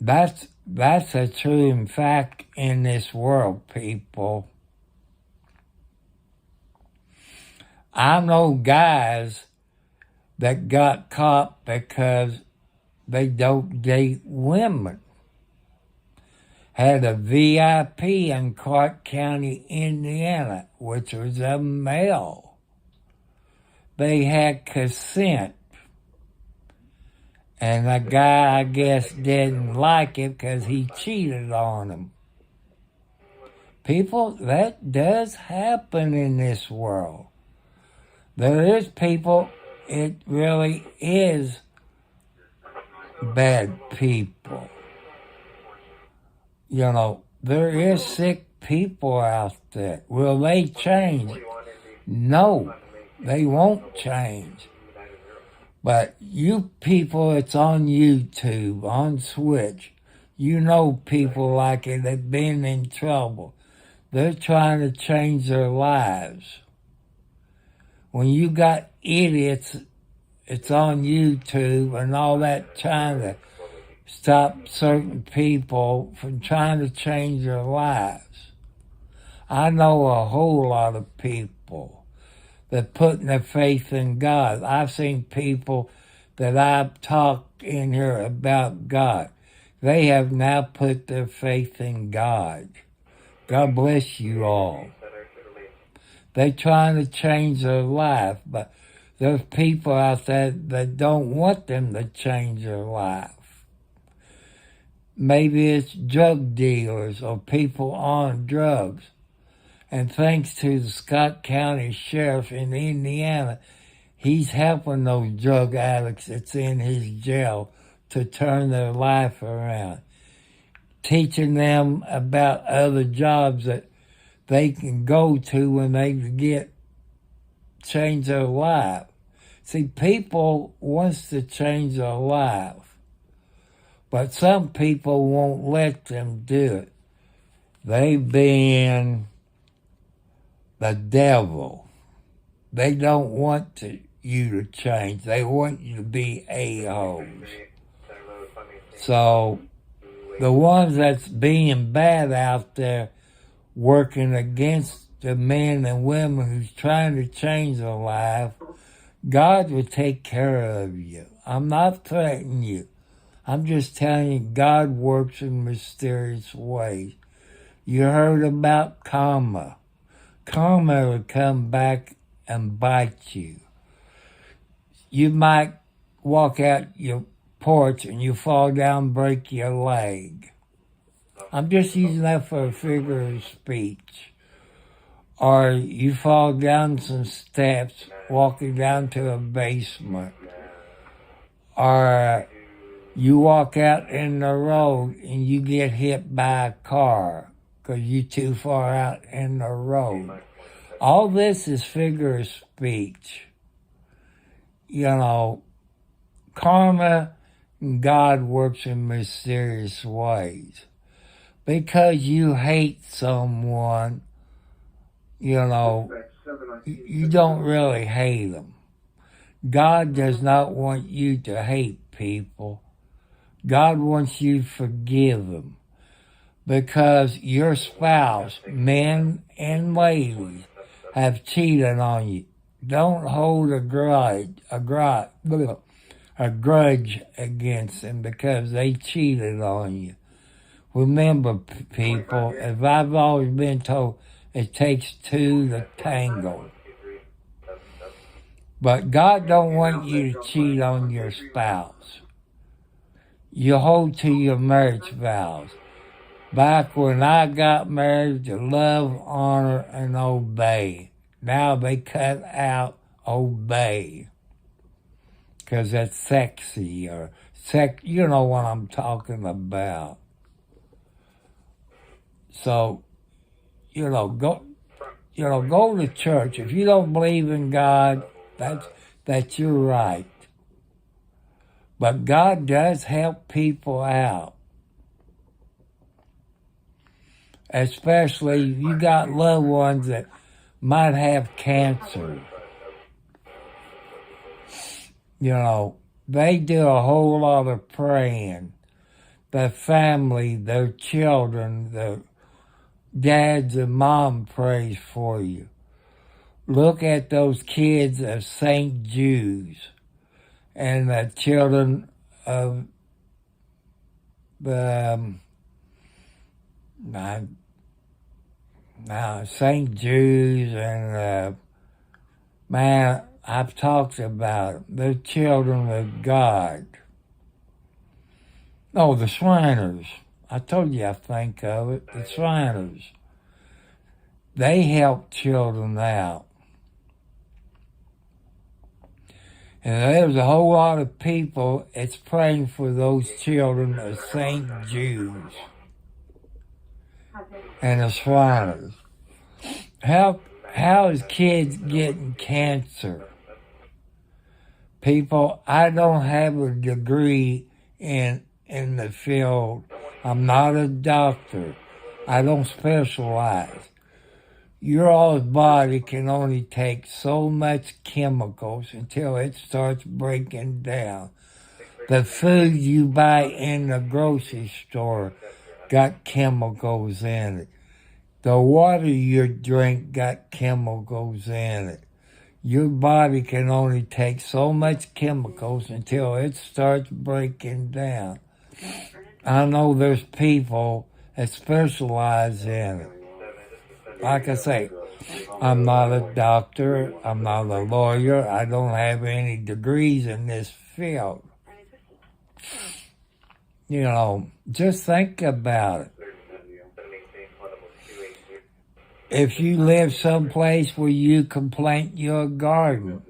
That's a true fact in this world, people. I know guys that got caught because they don't date women. Had a VIP in Clark County, Indiana, which was a male. They had consent. And the guy, I guess, didn't like it because he cheated on him. People, that does happen in this world. There is people, it really is bad people. There is sick people out there. Will they change? No, they won't change. But you people, it's on YouTube, on Switch. People like it that have been in trouble. They're trying to change their lives. When you got idiots, it's on YouTube and all that trying to stop certain people from trying to change their lives. I know a whole lot of people that putting their faith in God. I've seen people that I've talked in here about God. They have now put their faith in God. God bless you all. They're trying to change their life, but there's people out there that don't want them to change their life. Maybe it's drug dealers or people on drugs. And thanks to the Scott County Sheriff in Indiana, he's helping those drug addicts that's in his jail to turn their life around. Teaching them about other jobs that they can go to when they change their life. See, people wants to change their life, but some people won't let them do it. They being the devil. They don't want you to change. They want you to be a-holes. So the ones that's being bad out there working against the men and women who's trying to change their life, God will take care of you. I'm not threatening you. I'm just telling you God works in mysterious ways. You heard about karma. karma will come back and bite you. You might walk out your porch and you fall down and break your leg. I'm just using that for a figure of speech. Or you fall down some steps walking down to a basement. Or you walk out in the road and you get hit by a car because you're too far out in the road. All this is figure of speech. You know, karma and God works in mysterious ways. Because you hate someone, you know, you don't really hate them. God does not want you to hate people. God wants you to forgive them. Because your spouse, men and ladies, have cheated on you. Don't hold a grudge against them because they cheated on you. Remember, people, as I've always been told, it takes two to tango. But God don't want you to cheat on your spouse. You hold to your marriage vows. Back when I got married, to love, honor, and obey. Now they cut out obey. Because that's sexy or you know what I'm talking about. So, go to church. If you don't believe in God, that's your right. But God does help people out. Especially if you got loved ones that might have cancer. They do a whole lot of praying. Their family, their children, their dads and mom prays for you. Look at those kids of St. Jude's and the children of St. Jude's and man, I've talked about them. They're children of God. Oh, the Shriners. I told you I think of it. The Shriners. They help children out. And there's a whole lot of people that's praying for those children of St. Jude's and the Shriners. How is kids getting cancer? People, I don't have a degree in the field. I'm not a doctor. I don't specialize. Your all's body can only take so much chemicals until it starts breaking down. The food you buy in the grocery store got chemicals in it. The water you drink got chemicals in it. Your body can only take so much chemicals until it starts breaking down. I know there's people that specialize in it. Like I say, I'm not a doctor, I'm not a lawyer, I don't have any degrees in this field. Just think about it. If you live someplace where you can plant your garden,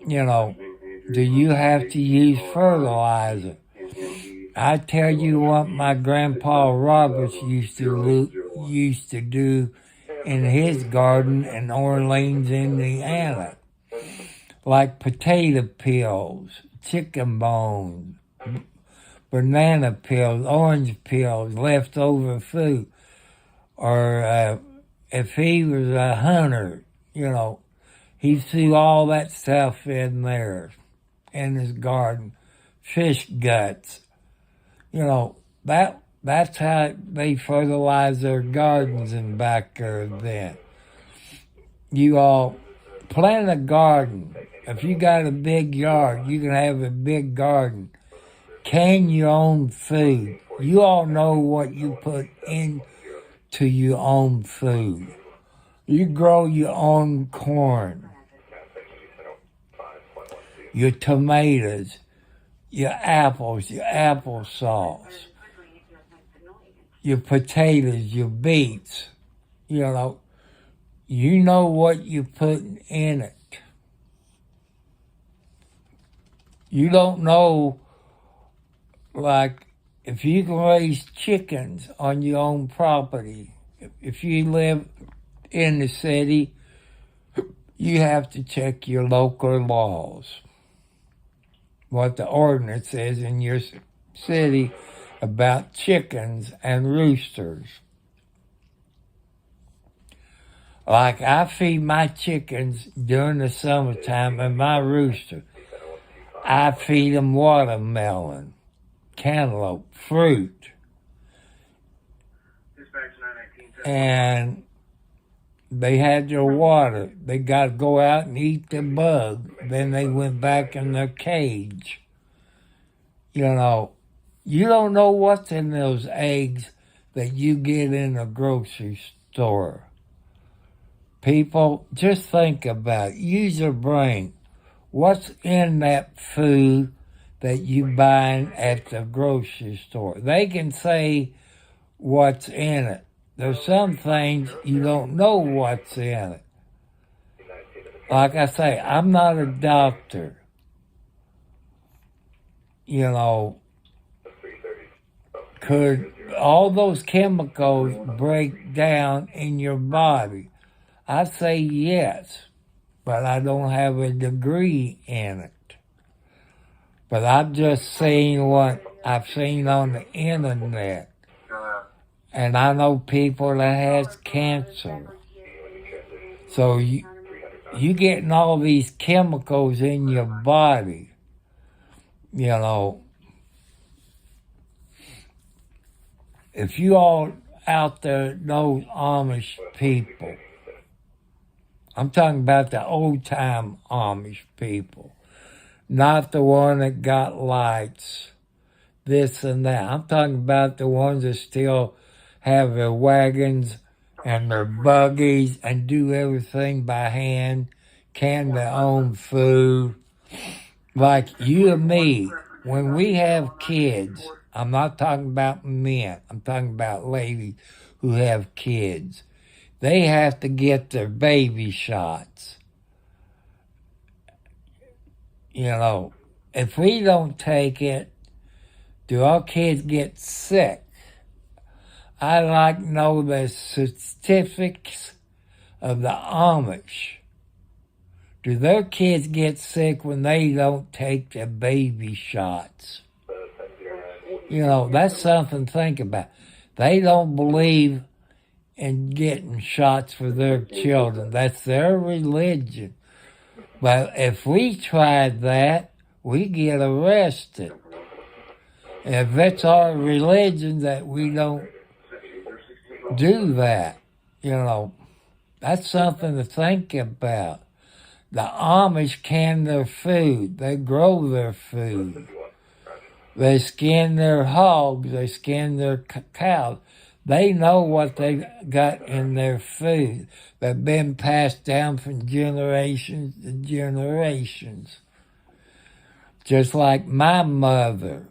do you have to use fertilizer? I tell you what my grandpa Roberts used to do in his garden in Orleans, Indiana. Like potato peels, chicken bones, banana peels, orange peels, leftover food. Or if he was a hunter, he threw all that stuff in there, in his garden. Fish guts. That's how they fertilize their gardens in back there then. You all plant a garden. If you got a big yard, you can have a big garden. Can your own food. You all know what you put into your own food. You grow your own corn, your tomatoes, your apples, your applesauce, your potatoes, your beets. You know what you're putting in it. You don't know, like, if you can raise chickens on your own property, if you live in the city, you have to check your local laws, what the ordinance is in your city about chickens and roosters. Like, I feed my chickens during the summertime, and my rooster, I feed them watermelon, cantaloupe, fruit. And they had their water. They got to go out and eat the bug. Then they went back in their cage. You don't know what's in those eggs that you get in a grocery store. People, just think about it. Use your brain. What's in that food that you buy at the grocery store? They can say what's in it. There's some things you don't know what's in it. Like I say, I'm not a doctor. Could all those chemicals break down in your body? I say yes, but I don't have a degree in it. But I've just seen what I've seen on the internet. And I know people that has cancer. So you getting all these chemicals in your body, If you all out there know Amish people, I'm talking about the old-time Amish people, not the one that got lights, this and that. I'm talking about the ones that still have their wagons and their buggies and do everything by hand, can their own food. Like you and me, when we have kids, I'm not talking about men, I'm talking about ladies who have kids. They have to get their baby shots. If we don't take it, do our kids get sick? I'd like to know the statistics of the Amish. Do their kids get sick when they don't take the baby shots? That's something to think about. They don't believe in getting shots for their children. That's their religion. But if we tried that, we get arrested. If it's our religion that we don't do that, that's something to think about. The Amish can their food. They grow their food. They skin their hogs. They skin their cows. They know what they got in their food. They've been passed down from generations to generations. Just like my mother.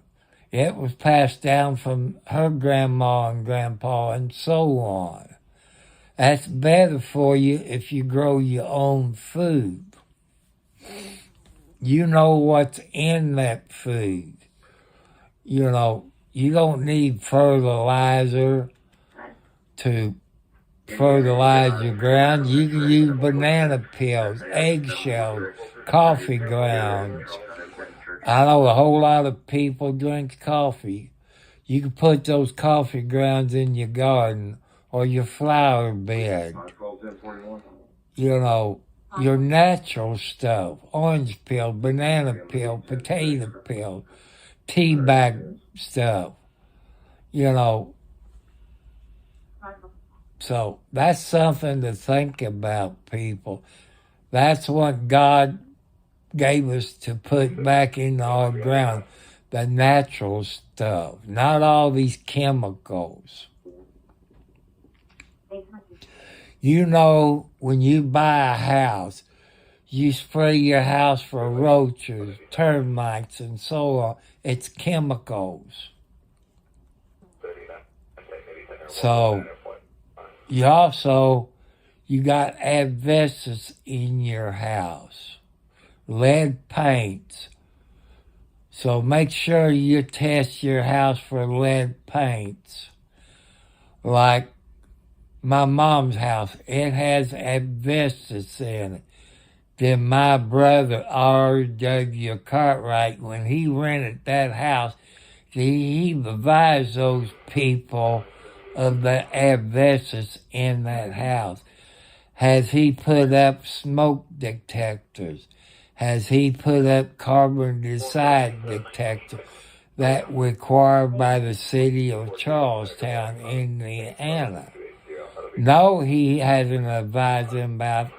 It was passed down from her grandma and grandpa and so on. That's better for you if you grow your own food. You know what's in that food. You don't need fertilizer to fertilize your ground. You can use banana peels, eggshells, coffee grounds. I know a whole lot of people drink coffee. You can put those coffee grounds in your garden or your flower bed. Your natural stuff. Orange peel, banana peel, potato peel, tea bag stuff. So that's something to think about, people. That's what God gave us to put back in our ground, the natural stuff, not all these chemicals. You know, when you buy a house, you spray your house for roaches, termites, and so on. It's chemicals. So you got asbestos in your house, lead paints. So make sure you test your house for lead paints. Like my mom's house, it has asbestos in it. Then my brother, R.W. Cartwright, when he rented that house, he advised those people of the asbestos in that house. Has he put up smoke detectors? Has he put up carbon dioxide detectors that required by the city of Charlestown, Indiana? No, he hasn't advised them about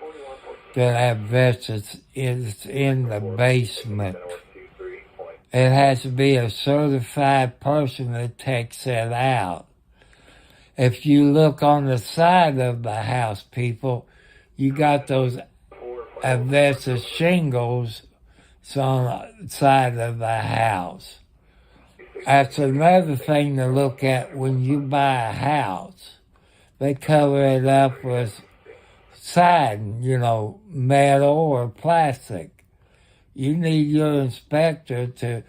the asbestos is in the basement. It has to be a certified person that takes it out. If you look on the side of the house, people, you got those asbestos shingles on the side of the house. That's another thing to look at when you buy a house. They cover it up with siding, metal or plastic. You need your inspector to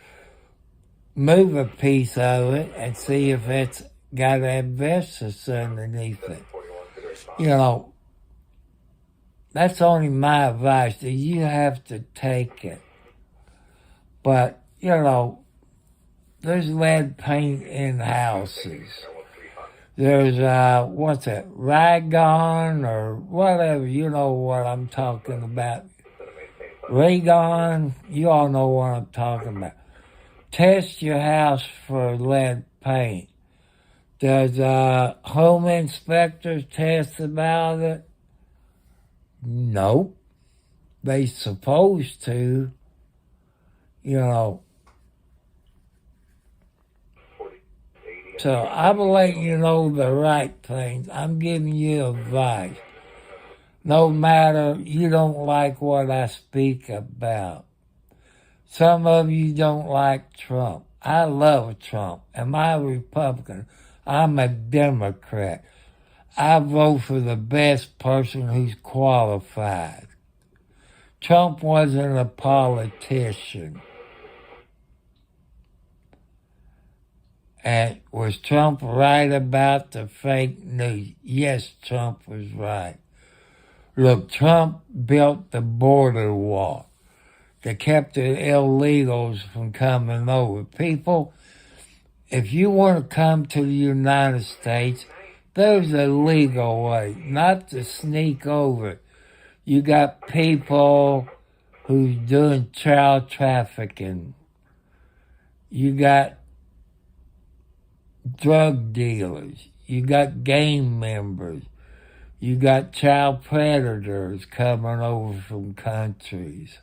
move a piece of it and see if it's got asbestos underneath it. That's only my advice, that you have to take it. But, there's lead paint in houses. There's, Raygon or whatever, you know what I'm talking about. Raygon, you all know what I'm talking about. Test your house for lead paint. Does home inspectors test about it? Nope. They supposed to, So I'm letting you know the right things. I'm giving you advice. No matter you don't like what I speak about. Some of you don't like Trump. I love Trump. Am I a Republican? I'm a Democrat. I vote for the best person who's qualified. Trump wasn't a politician. And was Trump right about the fake news? Yes, Trump was right. Look, Trump built the border wall that kept the illegals from coming over. People, if you want to come to the United States, there's a legal way, not to sneak over. You got people who's doing child trafficking. You got drug dealers. You got gang members. You got child predators coming over from countries.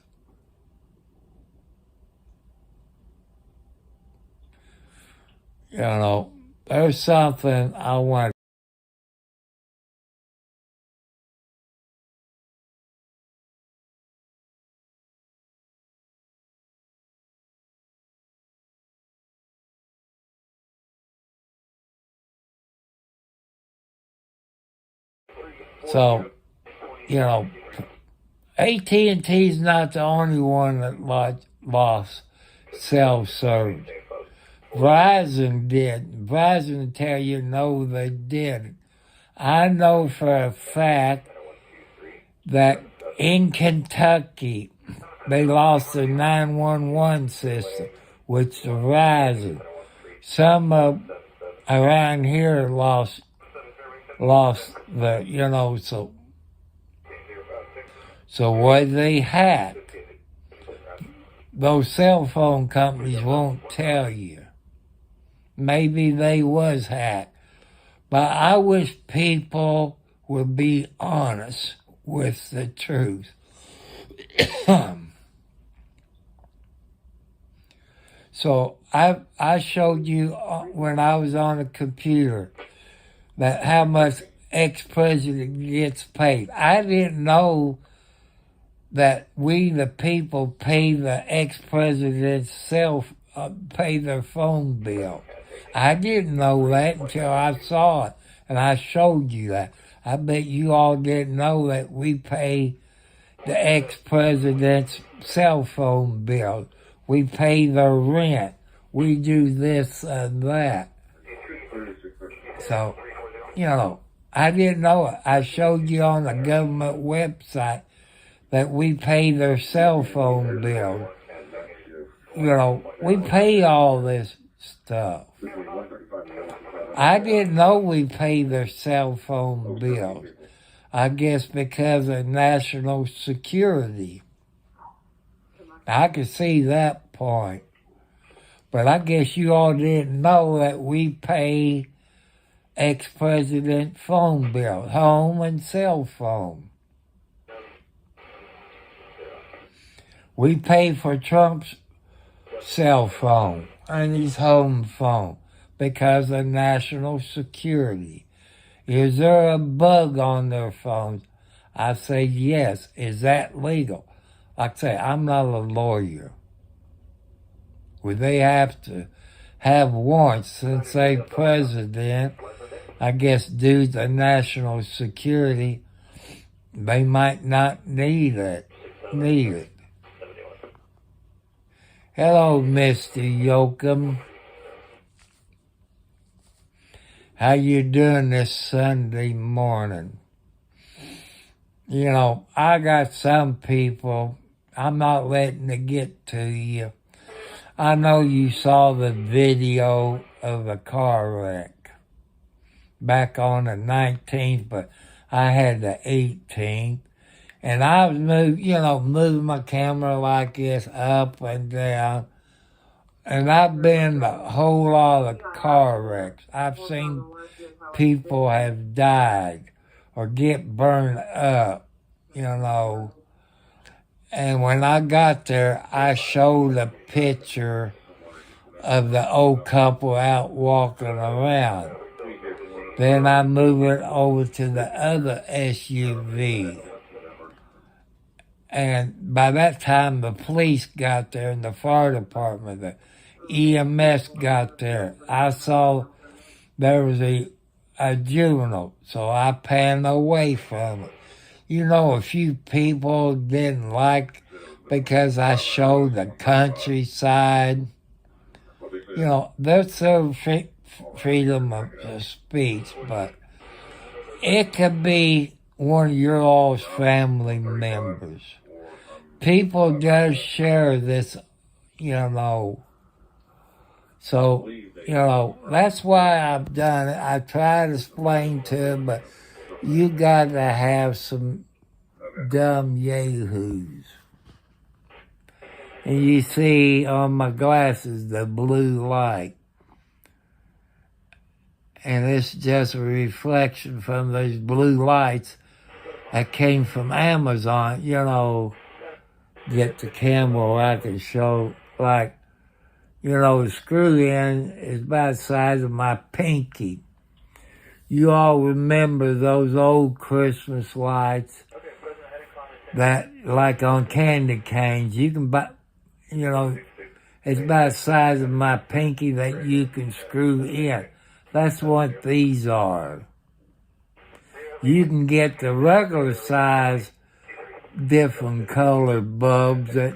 There's something I want. So, AT&T's not the only one that lost self-serve. Verizon did. Verizon will tell you, no, they didn't. I know for a fact that in Kentucky, they lost the 911 system, which Verizon. Some around here lost the, so what they hack? Those cell phone companies won't tell you. Maybe they was hacked. But I wish people would be honest with the truth. So I showed you when I was on the computer that how much ex-president gets paid. I didn't know that we, the people, pay the ex-president's pay their phone bill. I didn't know that until I saw it, and I showed you that. I bet you all didn't know that we pay the ex-president's cell phone bill. We pay their rent. We do this and that. So, I didn't know it. I showed you on the government website that we pay their cell phone bill. We pay all this stuff. I didn't know we pay their cell phone bills. I guess because of national security. I could see that point. But I guess you all didn't know that we pay ex-president phone bills, home and cell phone. We pay for Trump's cell phone and his home phone because of national security. Is there a bug on their phones? I say yes. Is that legal? Like I say, I'm not a lawyer. Would they have to have warrants since they president? I guess due to national security, they might not need it. Hello, Mr. Yoakum. How you doing this Sunday morning? I got some people, I'm not letting it get to you. I know you saw the video of the car wreck back on the 19th, but I had the 18th. And I was moving my camera like this up and down. And I've been to a whole lot of car wrecks. I've seen people have died or get burned up, And when I got there, I showed a picture of the old couple out walking around. Then I moved it over to the other SUV. And by that time, the police got there and the fire department, the EMS got there. I saw there was a juvenile, so I panned away from it. A few people didn't like because I showed the countryside. There's still freedom of speech, but it could be one of your all's family members. People just share this, So, that's why I've done it. I try to explain to them, but you got to have some dumb yahoos. And you see on my glasses the blue light. And it's just a reflection from those blue lights that came from Amazon. Get the camera where I can show, the screw in is about the size of my pinky. You all remember those old Christmas lights that, like on candy canes, you can buy, it's about the size of my pinky that you can screw in. That's what these are. You can get the regular size, different color bulbs that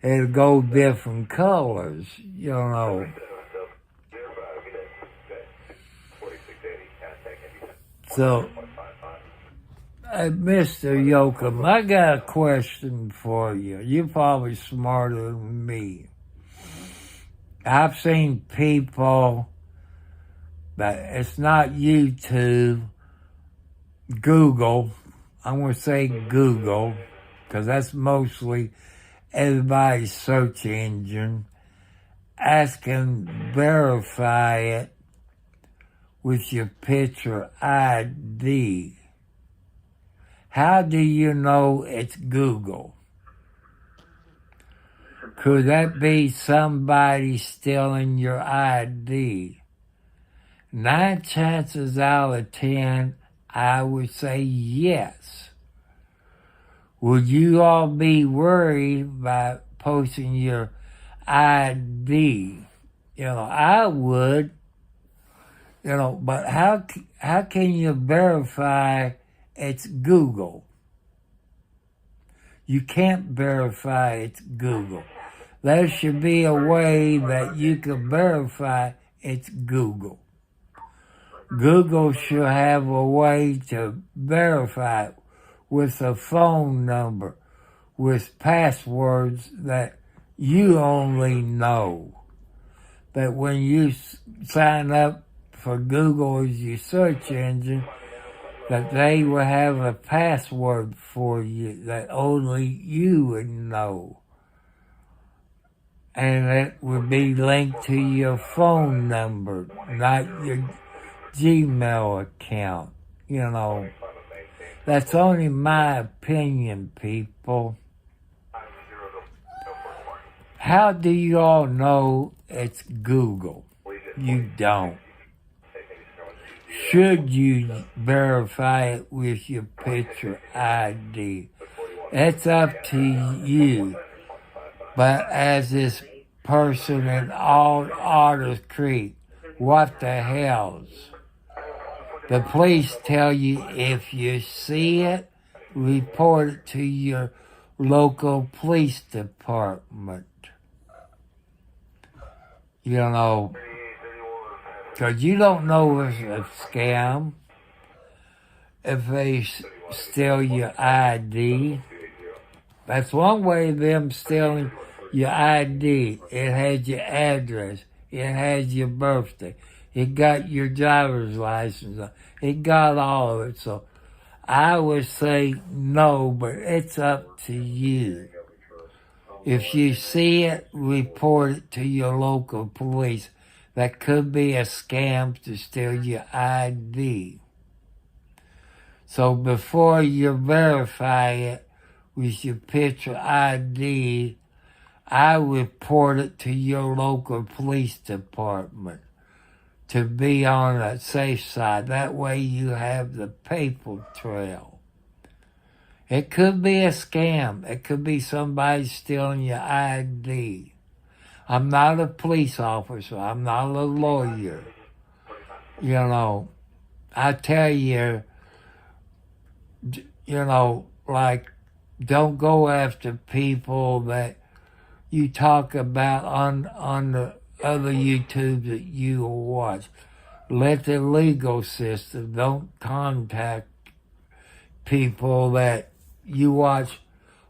it'll go different colors, So, Mr. Yoakum, I got a question for you. You're probably smarter than me. I've seen people that it's not YouTube, Google. I'm going to say Google, because that's mostly everybody's search engine. Ask and verify it with your picture ID. How do you know it's Google? Could that be somebody stealing your ID? 9 chances out of 10, I would say yes. Would you all be worried about posting your ID? I would. But how can you verify it's Google? You can't verify it's Google. There should be a way that you can verify it's Google. Google should have a way to verify it with a phone number, with passwords that you only know. That when you sign up for Google as your search engine, that they will have a password for you that only you would know. And it would be linked to your phone number, not your Gmail account. That's only my opinion, people. How do you all know it's Google? You don't. Should you verify it with your picture ID? It's up to you. But as this person in Otter Creek, what the hells? The police tell you if you see it, report it to your local police department. Because you don't know if it's a scam, if they steal your ID. That's one way of them stealing your ID. It has your address. It has your birthday. It got your driver's license. It got all of it. So I would say no, but it's up to you. If you see it, report it to your local police. That could be a scam to steal your ID. So before you verify it with your picture ID, I report it to your local police department to be on the safe side. That way you have the paper trail. It could be a scam. It could be somebody stealing your ID. I'm not a police officer. I'm not a lawyer. I tell you, don't go after people that you talk about on the other YouTube that you watch. Let the legal system, don't contact people that you watch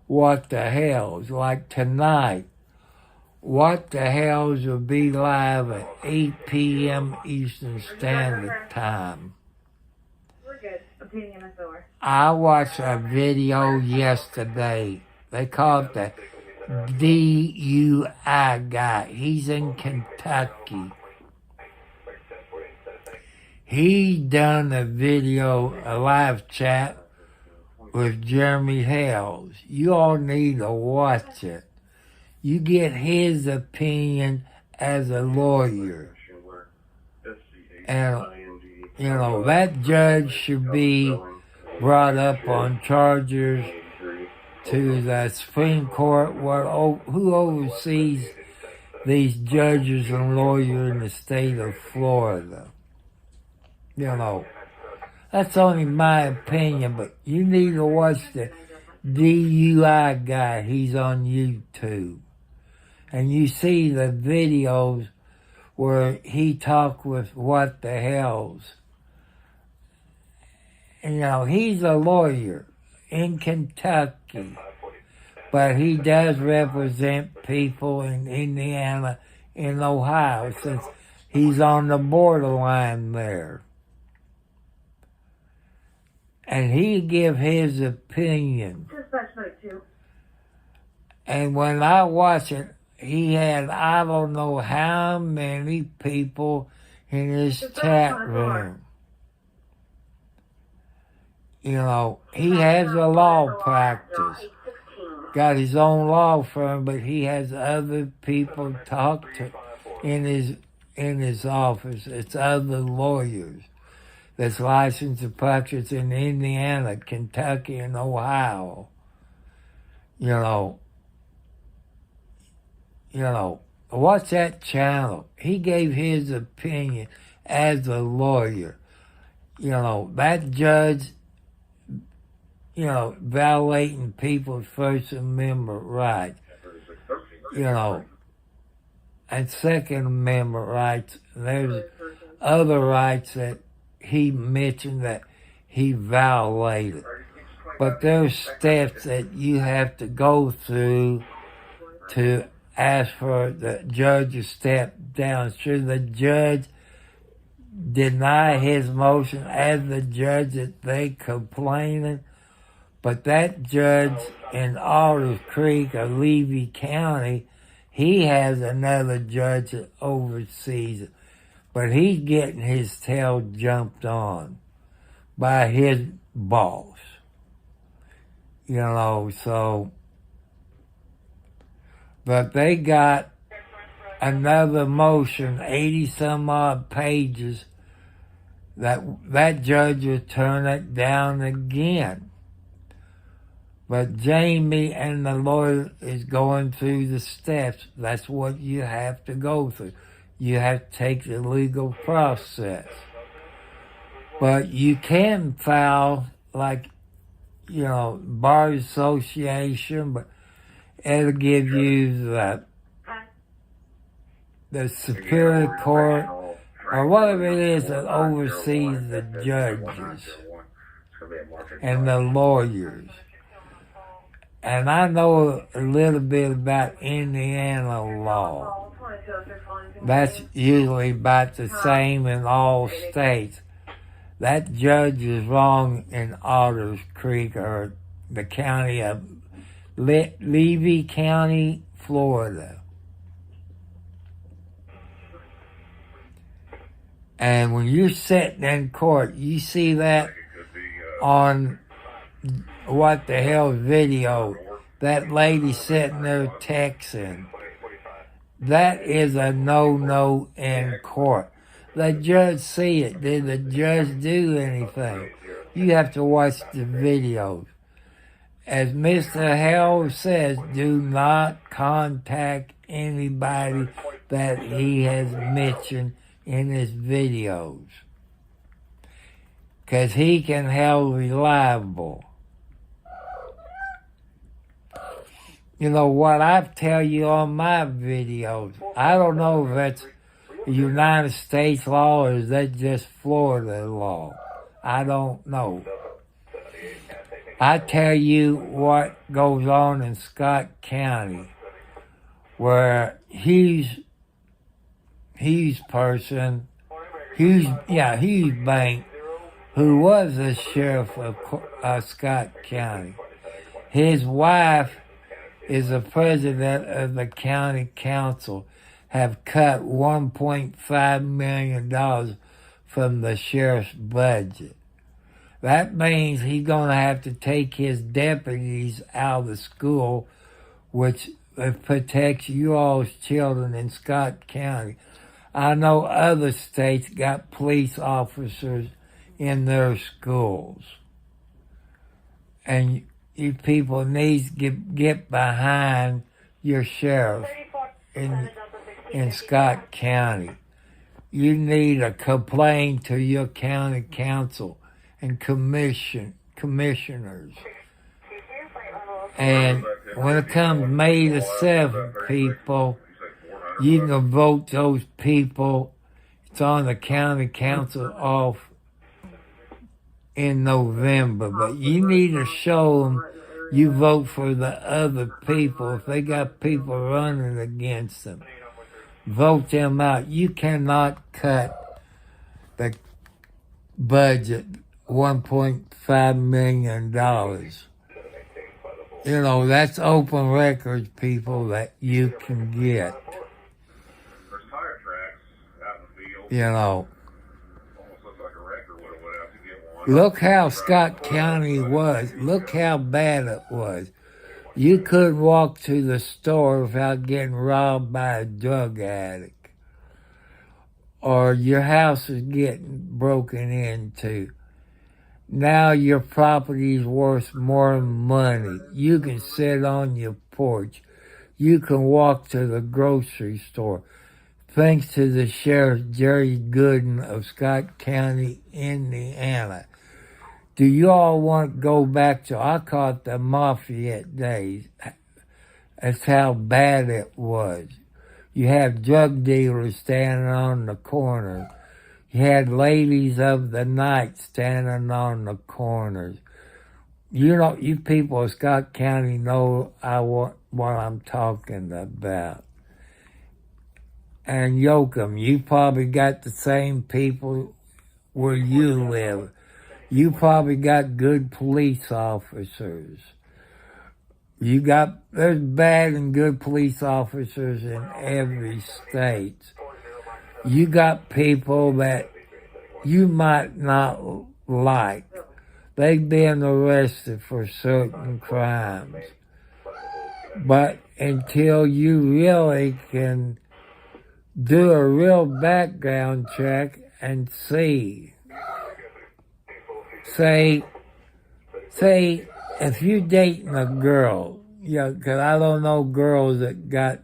What the Hells. Like tonight, What the Hells will be live at 8 p.m. Eastern Standard Time. We're good. I'm painting in the door. I watched a video yesterday. They call it the DUI guy. He's in Kentucky. He done a video, a live chat with Jeremy Hales. You all need to watch it. You get his opinion as a lawyer. And, that judge should be brought up on charges to the Supreme Court, who oversees these judges and lawyers in the state of Florida. That's only my opinion, but you need to watch the DUI guy. He's on YouTube. And you see the videos where he talked with What the Hells. And, he's a lawyer in Kentucky, but he does represent people in Indiana and Ohio since he's on the borderline there. And he give his opinion. And when I watch it, he had I don't know how many people in his chat room. He has a law practice. Got his own law firm, but he has other people talk to in in his office. It's other lawyers that's licensed to practice in Indiana, Kentucky, and Ohio. You know, watch that channel. He gave his opinion as a lawyer. You know, that judge, you know, violating people's First Amendment rights, you know, and Second Amendment rights. There's other rights that he mentioned that he violated. But there's steps that you have to go through to ask for the judge to step down. Should the judge deny his motion as the judge that they complaining? But that judge in Alders Creek or Levy County, he has another judge that oversees it. But he's getting his tail jumped on by his boss. You know, so, but they got another motion, 80 some odd pages, that judge will turn it down again. But Jamie and the lawyer is going through the steps. That's what you have to go through. You have to take the legal process. But you can file, like, you know, Bar Association, but it'll give you the Superior Court, or whatever it is that oversees the judges and the lawyers. And I know a little bit about Indiana law. That's usually about the same in all states. That judge is wrong in Alders Creek, or the county of Levy County, Florida. And when you're sitting in court, you see that on what the hell video, that lady sitting there texting. That is a no-no in court. The judge see it. Did the judge do anything? You have to watch the videos. As Mr. Hell says, do not contact anybody that he has mentioned in his videos, because he can held reliable. You know what I tell you on my videos, I don't know if that's United States law or is that just Florida law. I don't know. I tell you what goes on in Scott County, where Hughes Bank, who was the sheriff of Scott County. His wife is the president of the county council, have cut $1.5 million from the sheriff's budget. That means he's going to have to take his deputies out of the school, which protects you all's children in Scott County. I know other states got police officers in their schools. And you people need to get behind your sheriff in Scott County. You need to complain to your county council and commissioners. And when it comes May the 7th, people, you can vote those people. It's on the county council off in November. But you need to show them you vote for the other people. If they got people running against them, vote them out. You cannot cut the budget $1.5 million. You know, that's open records, people, that you can get. There's tire tracks out in the field. You know. Almost looks like a wrecker would have went out to get one. Look how Scott County was. Look how bad it was. You couldn't walk to the store without getting robbed by a drug addict. or your house is getting broken into. Now your property's worth more money. You can sit on your porch. You can walk to the grocery store. Thanks to the Sheriff Jerry Gooden of Scott County, Indiana. Do you all want to go back to, I call it the mafia days. That's how bad it was. You had drug dealers standing on the corner. You had ladies of the night standing on the corners. You know, you people of Scott County know what I'm talking about. And Yoakum, you probably got the same people where you live. You probably got good police officers. There's bad and good police officers in every state. You got people that you might not like. They've been arrested for certain crimes. But until you really can do a real background check and see, say if you're dating a girl, because I don't know girls that got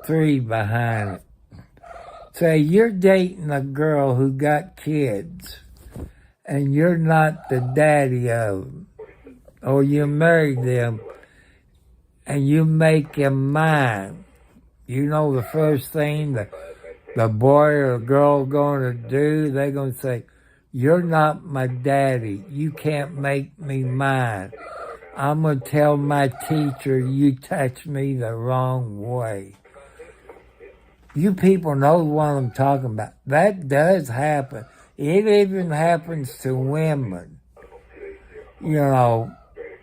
3 behind it. Say you're dating a girl who got kids, and you're not the daddy of them, or you married them, and you make them mine. You know the first thing the boy or girl going to do? They're going to say, "You're not my daddy. You can't make me mine. I'm going to tell my teacher you touched me the wrong way." You people know what I'm talking about. That does happen. It even happens to women. You know,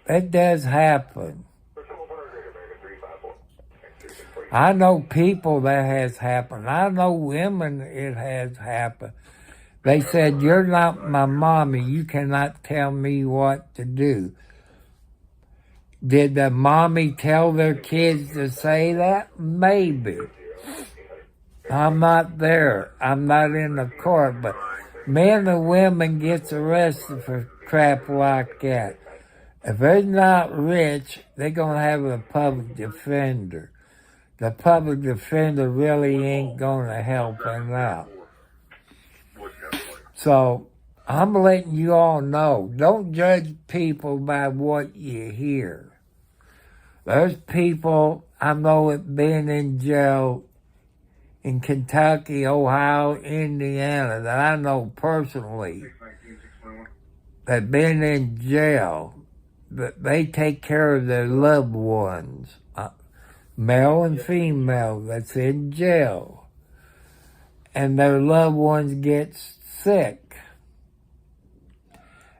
it does happen. I know people that has happened. I know women it has happened. They said, "You're not my mommy. You cannot tell me what to do." Did the mommy tell their kids to say that? Maybe. I'm not there. I'm not in the court, but men and women gets arrested for crap like that. If they're not rich, they're going to have a public defender. The public defender really ain't going to help them out. So, I'm letting you all know, don't judge people by what you hear. There's people I know that been in jail in Kentucky, Ohio, Indiana, that I know personally, that been in jail, that they take care of their loved ones, male and female, that's in jail, and their loved ones get sick.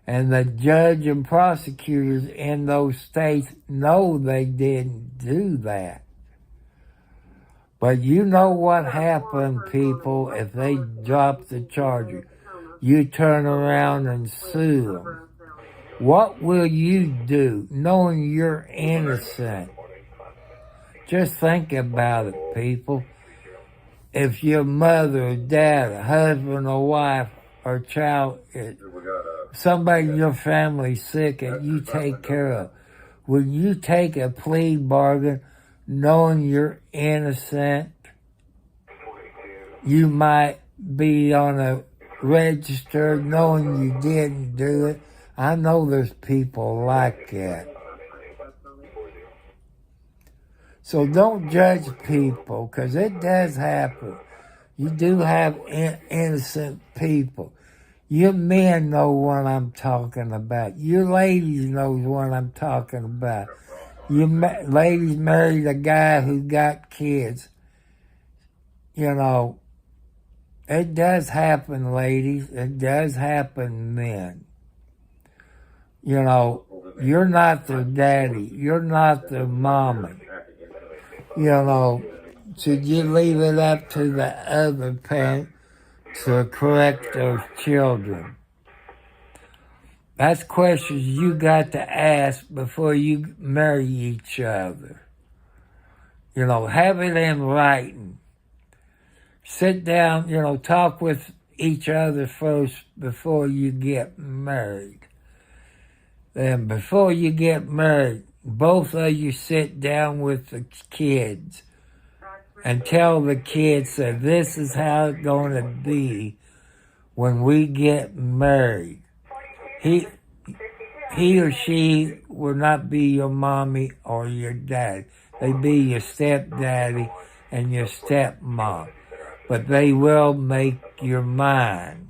And the judge and prosecutors in those states know they didn't do that. But you know what happened, people, if they drop the charges. You turn around and sue them. What will you do knowing you're innocent? Just think about it, people. If your mother or dad, husband or wife or child, somebody in your family sick and you take care of, will you take a plea bargain knowing you're innocent? You might be on a register knowing you didn't do it. I know there's people like that. So don't judge people, because it does happen. You do have innocent people. You men know what I'm talking about. You ladies know what I'm talking about. You ladies married a guy who got kids. You know, it does happen, ladies. It does happen, men. You know, you're not their daddy. You're not their mommy. You know, should you leave it up to the other parent to correct those children? That's questions you got to ask before you marry each other. You know, have it in writing. sit down, talk with each other first before you get married. Then before you get married, both of you sit down with the kids and tell the kids that this is how it's going to be when we get married. He or she will not be your mommy or your dad. They be your stepdaddy and your stepmom. But they will make your mind.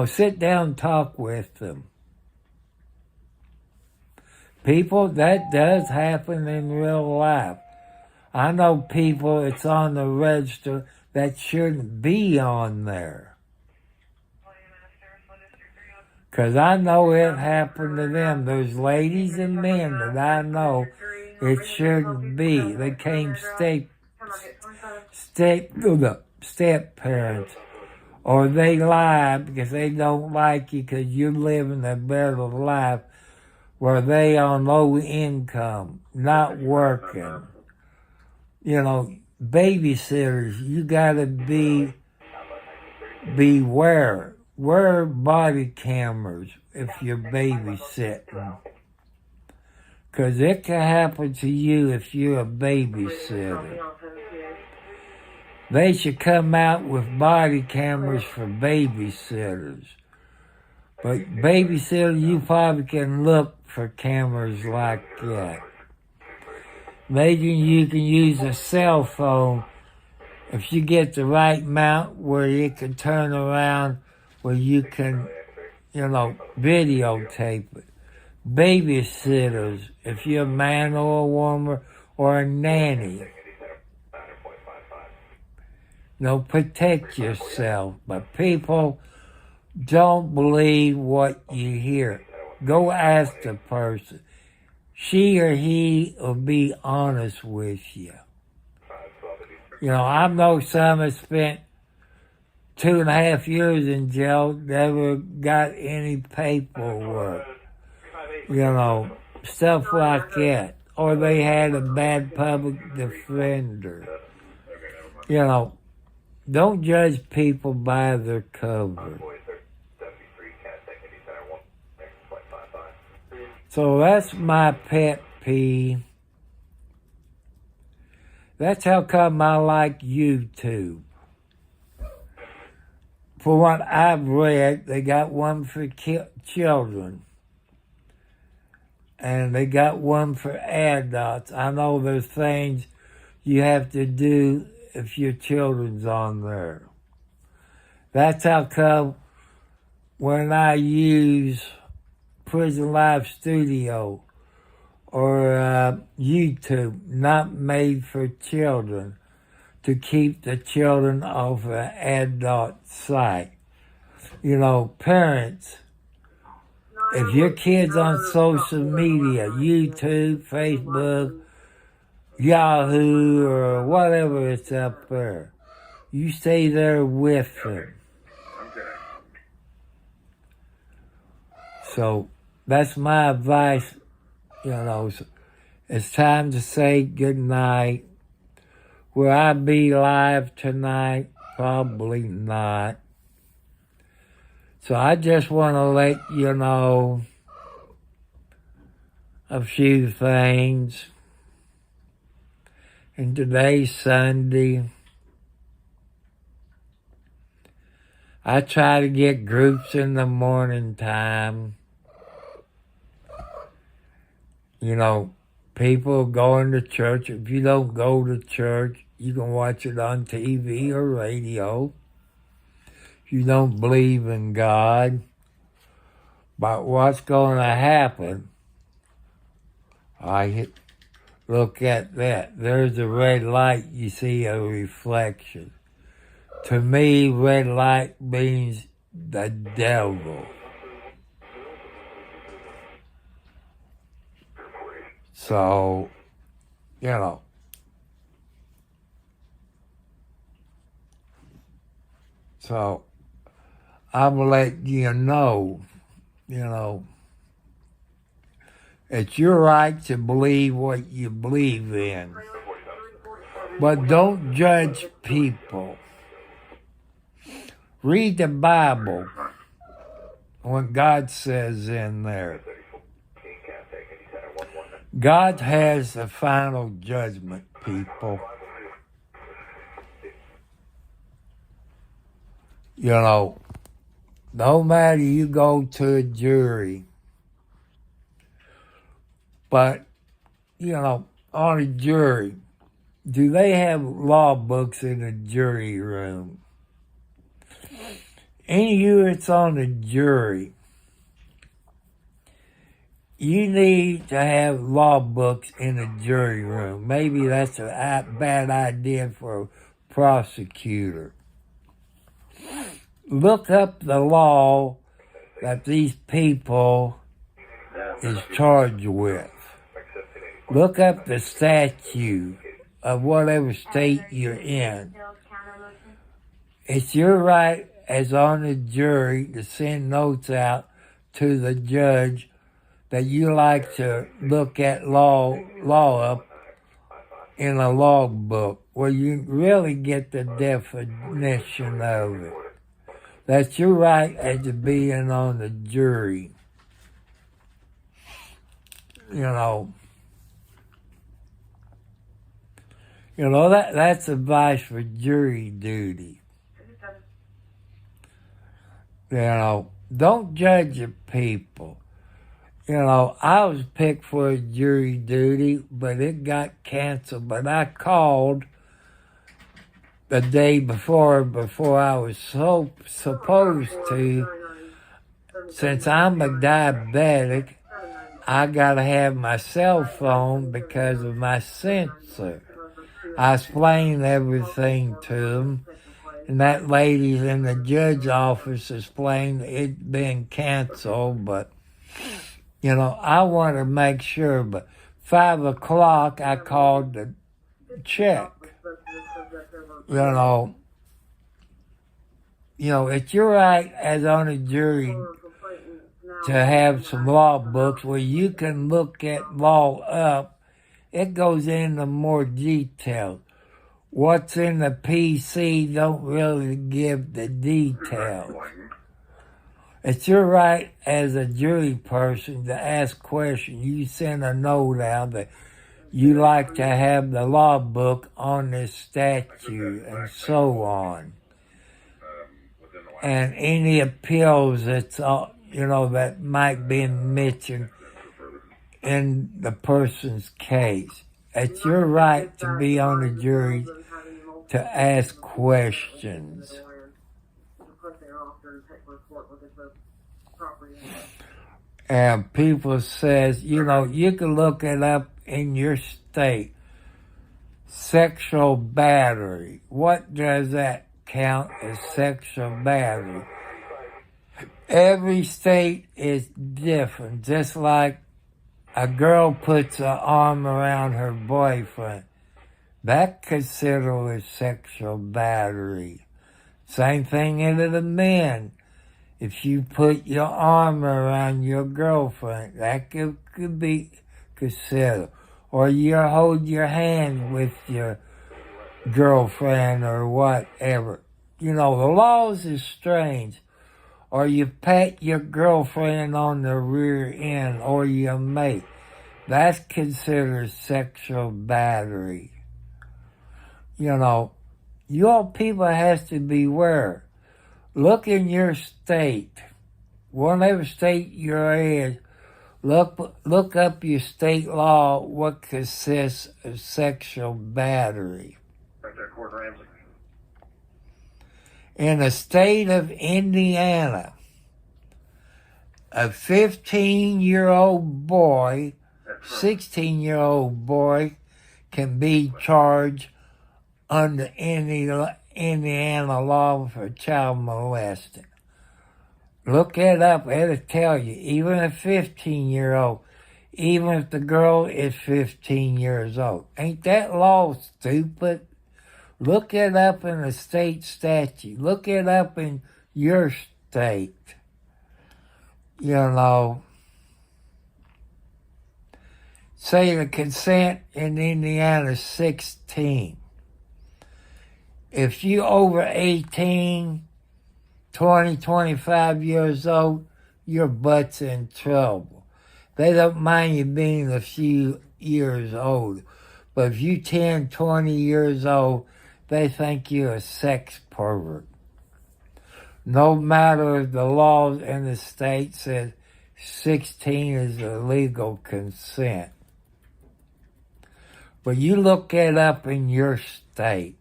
Sit down and talk with them. People, that does happen in real life. I know people, it's on the register that shouldn't be on there. Because I know it happened to them. There's ladies and men that I know it shouldn't be. They became step parents. Or they lie because they don't like you because you're living a better life where they on low income, not working. Babysitters, you gotta beware. Wear body cameras if you're babysitting. Because it can happen to you if you're a babysitter. They should come out with body cameras for babysitters. But babysitter, you probably can look for cameras like that. Maybe you can use a cell phone if you get the right mount where you can turn around, where you can, videotape it. Babysitters, if you're a man or a woman or a nanny, protect yourself. But people don't believe what you hear. Go ask the person. She or he will be honest with you. I know some have spent 2.5 years in jail, never got any paperwork. Stuff like that. Or they had a bad public defender. Don't judge people by their cover. So that's my pet peeve. That's how come I like YouTube. For what I've read, they got one for children. And they got one for adults. I know there's things you have to do if your children's on there. That's how come when I use Prison Live Studio or YouTube, not made for children, to keep the children off an adult site. Parents, if your kid's on social media, YouTube, Facebook, Yahoo, or whatever it's up there, you stay there with them. So that's my advice. It's time to say good night. Will I be live tonight? Probably not. So I just want to let you know a few things. And today's Sunday. I try to get groups in the morning time. People going to church. If you don't go to church, you can watch it on TV or radio. If you don't believe in God. But what's going to happen, look at that. There's a red light, you see a reflection. To me, red light means the devil. So, So, I'm letting you know, it's your right to believe what you believe in. But don't judge people. Read the Bible, what God says in there. God has the final judgment, people. You know, no matter you go to a jury, but, you know, on a jury, do they have law books in the jury room? Any of you that's on the jury, you need to have law books in the jury room. Maybe that's a bad idea for a prosecutor. Look up the law that these people is charged with. Look up the statute of whatever state you're in. It's your right as on the jury to send notes out to the judge that you like to look at law up in a log book where you really get the definition of it. That's your right as to being on the jury. You know, that's advice for jury duty. You know, don't judge the people. You know, I was picked for jury duty, but it got canceled. But I called the day before I was supposed to. Since I'm a diabetic, I got to have my cell phone because of my sensor. I explained everything to them. And that lady in the judge's office explained it'd been canceled, but, you know, I want to make sure. But 5 o'clock, I called to check. You know, it's your right as on a jury to have some law books where you can look at law up. It goes into more detail. What's in the PC don't really give the details. It's your right as a jury person to ask questions. You send a note out that you like to have the law book on this statute and so on. And any appeals that's, that might be mentioned in the person's case. It's your right to be on the jury to ask questions. And people says, you can look it up in your state. Sexual battery. What does that count as sexual battery? Every state is different. Just like a girl puts an arm around her boyfriend. That considered as sexual battery. Same thing into the men. If you put your arm around your girlfriend, that could be considered. Or you hold your hand with your girlfriend or whatever. The laws is strange. Or you pat your girlfriend on the rear end or your mate. That's considered sexual battery. You all people has to beware. Look in your state. Whatever state you're in, look up your state law, what consists of sexual battery. Right there, Court Ramsey. In the state of Indiana, a 15-year-old boy, 16-year-old boy can be charged under Indiana law for child molesting. Look it up, it'll tell you. Even a 15-year-old, even if the girl is 15 years old. Ain't that law stupid? Look it up in the state statute. Look it up in your state. Say the consent in Indiana is 16. if you over 18, 20, 25 years old, your butt's in trouble. They don't mind you being a few years old. But if you 10, 20 years old, they think you're a sex pervert. No matter if the laws in the state says 16 is the legal consent. But you look it up in your state,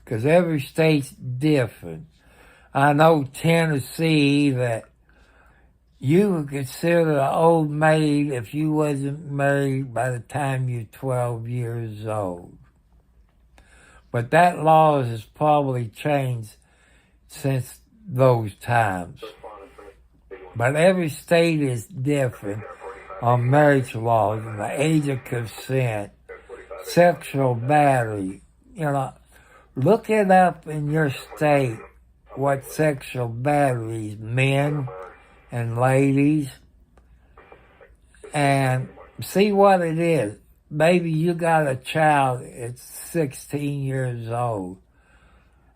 because every state's different. I know Tennessee that you would consider an old maid if you wasn't married by the time you're 12 years old. But that law has probably changed since those times. But every state is different on marriage laws and the age of consent, sexual battery. Look it up in your state what sexual battery is, men and ladies, and see what it is. Maybe you got a child that's 16 years old,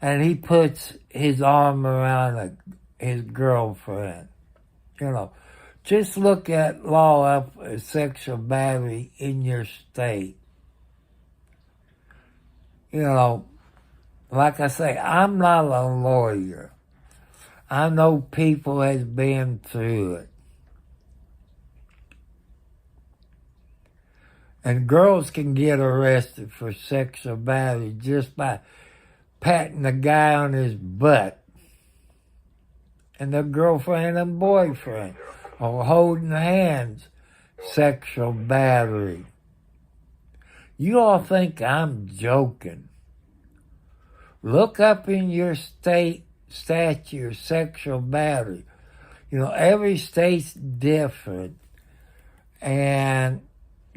and he puts his arm around his girlfriend. Just look at law up as sexual battery in your state. Like I say, I'm not a lawyer. I know people has been through it. And girls can get arrested for sexual battery just by patting the guy on his butt. And their girlfriend and boyfriend, or holding hands, sexual battery. You all think I'm joking. Look up in your state statute sexual battery. Every state's different. And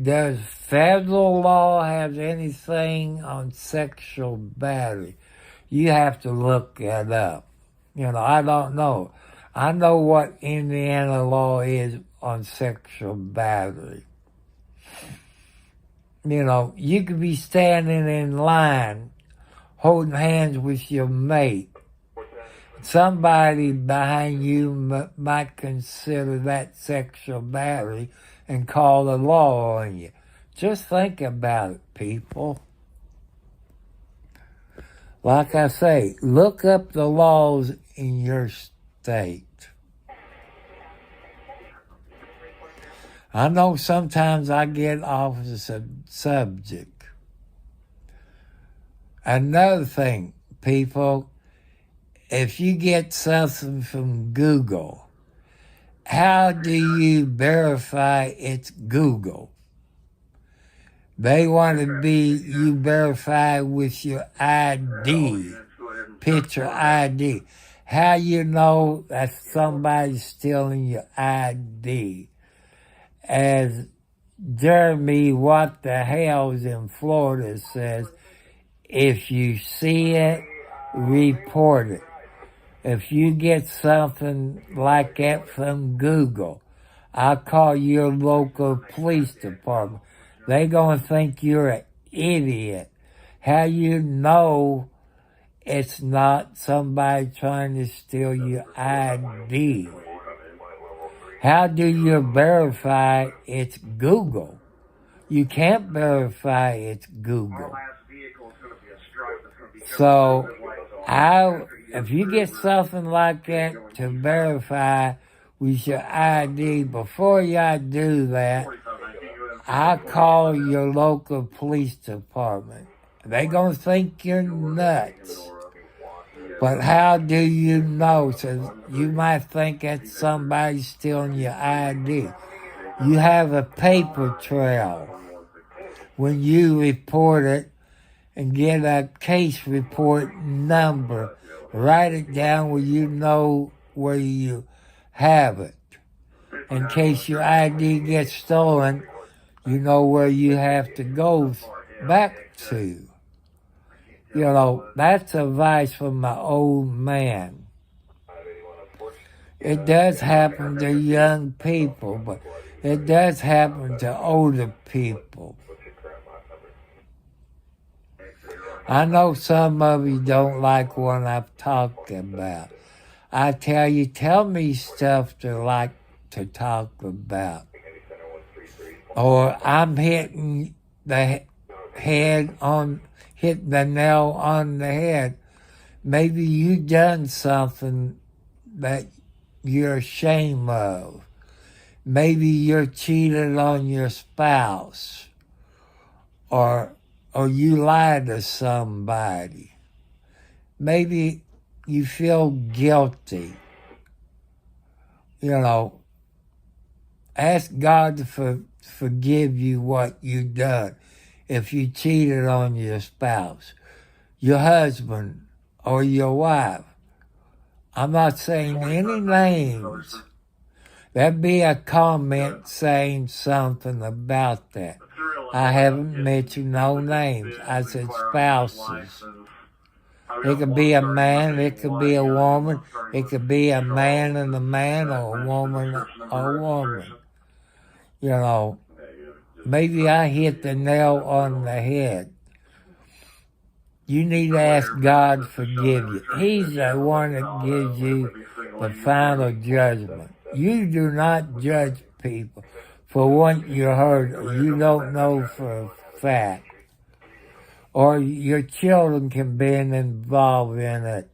does federal law have anything on sexual battery? You have to look that up. I don't know. I know what Indiana law is on sexual battery. You could be standing in line holding hands with your mate. Somebody behind you might consider that sexual battery and call the law on you. Just think about it, people. Like I say, look up the laws in your state. I know sometimes I get off the subject. Another thing, people, if you get something from Google, how do you verify it's Google? They want to be you verify with your ID, picture ID. How you know that somebody's stealing your ID? As Jeremy, what the hell's in Florida says, if you see it, report it. If you get something like that from Google, I'll call your local police department. They're going to think you're an idiot. How you know it's not somebody trying to steal your ID? How do you verify it's Google? You can't verify it's Google. So, if you get something like that to verify with your ID, before y'all do that, I call your local police department. They're going to think you're nuts. But how do you know? So you might think that somebody's stealing your ID. You have a paper trail. When you report it and get a case report number, write it down where you know where you have it. In case your ID gets stolen, you know where you have to go back to. That's advice from my old man. It does happen to young people, but it does happen to older people. I know some of you don't like what I've talked about. I tell you, tell me stuff to like to talk about. Or I'm hitting the hitting the nail on the head. Maybe you done something that you're ashamed of. Maybe you're cheated on your spouse. Or you lied to somebody. Maybe you feel guilty. Ask God to forgive you what you done. If you cheated on your spouse, your husband, or your wife. I'm not saying any names. There'd be a comment saying something about that. I haven't mentioned no names. I said spouses. It could be a man, it could be a woman, it could be a man and a man, or a woman or a woman. Maybe I hit the nail on the head. You need to ask God to forgive you. He's the one that gives you the final judgment. You do not judge people for what you heard or you don't know for a fact. Or your children can be involved in it.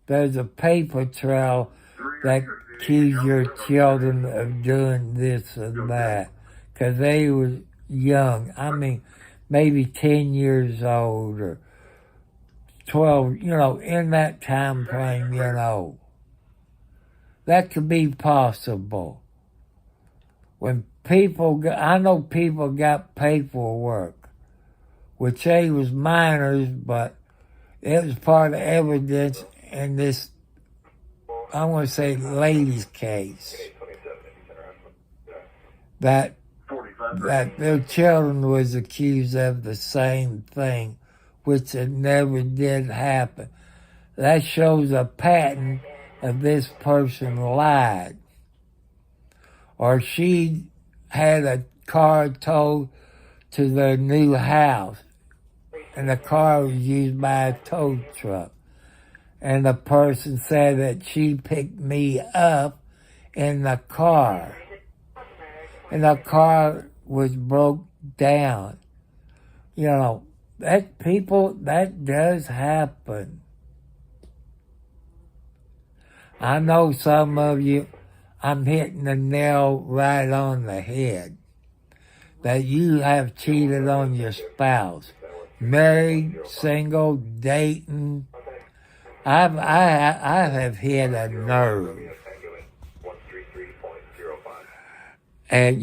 There's a paper trail that accuse your children of doing this and that because they were young. I mean, maybe 10 years old or 12, in that time frame, That could be possible. I know people got paperwork, which they was minors, but it was part of evidence in this, I want to say, lady's case. That their children was accused of the same thing, which it never did happen. That shows a pattern of this person lied. Or she had a car towed to their new house, and the car was used by a tow truck. And the person said that she picked me up in the car. And the car was broke down. That does happen. I know some of you, I'm hitting the nail right on the head. That you have cheated on your spouse. Married, single, dating. I have hit a nerve. And,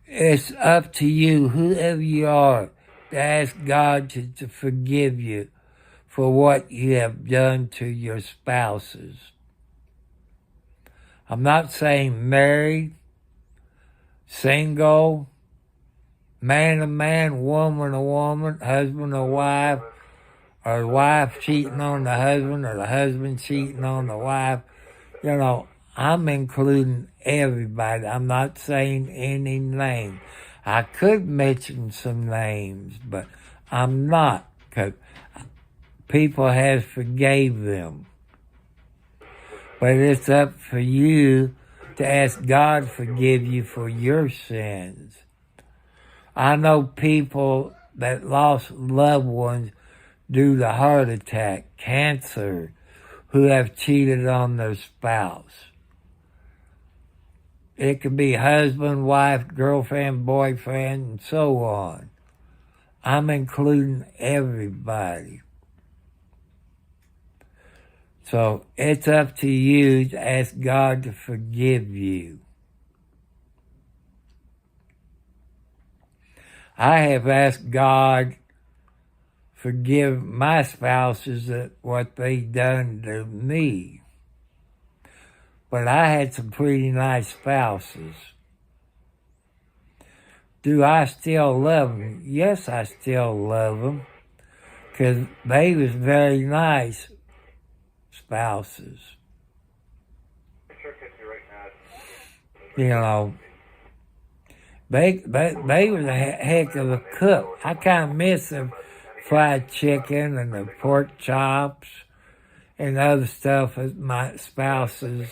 it's up to you, whoever you are, to ask God to forgive you for what you have done to your spouses. I'm not saying married, single, man to man, woman to woman, husband or wife, or the wife cheating on the husband, or the husband cheating on the wife. I'm including everybody. I'm not saying any name. I could mention some names, but I'm not, because people have forgave them. But it's up for you to ask God to forgive you for your sins. I know people that lost loved ones due to heart attack, cancer, who have cheated on their spouse. It could be husband, wife, girlfriend, boyfriend, and so on. I'm including everybody. So it's up to you to ask God to forgive you. I have asked God forgive my spouses at what they done to me. But I had some pretty nice spouses. Do I still love them? Yes, I still love them. Because they was very nice spouses. They was a heck of a cook. I kind of miss them fried chicken and the pork chops and other stuff that my spouses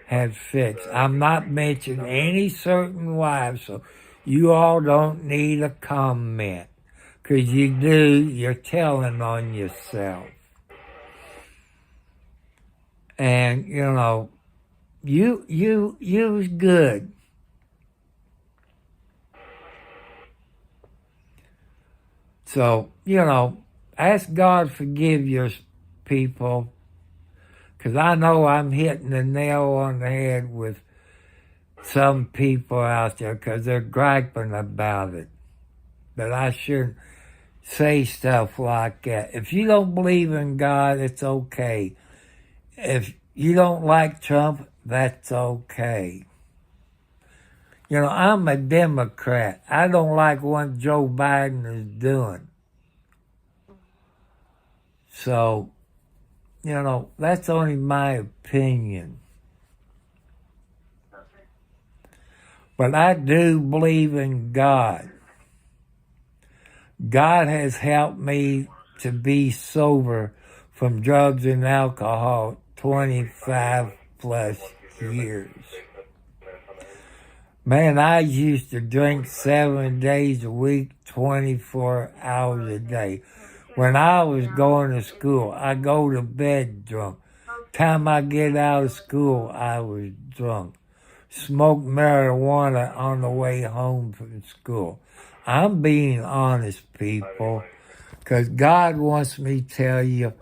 had fixed. I'm not mentioning any certain wives, so you all don't need a comment. Because you do, you're telling on yourself. And, you know, you was good. So, you know, ask God forgive your people. Because I know I'm hitting the nail on the head with some people out there because they're griping about it. But I shouldn't say stuff like that. If you don't believe in God, it's okay. If you don't like Trump, that's okay. You know, I'm a Democrat. I don't like what Joe Biden is doing. So, you know, that's only my opinion. But I do believe in God. God has helped me to be sober from drugs and alcohol 25 plus years. Man, I used to drink 7 days a week, 24 hours a day. When I was going to school, I go to bed drunk. Time I get out of school, I was drunk. Smoked marijuana on the way home from school. I'm being honest, people, because God wants me to tell you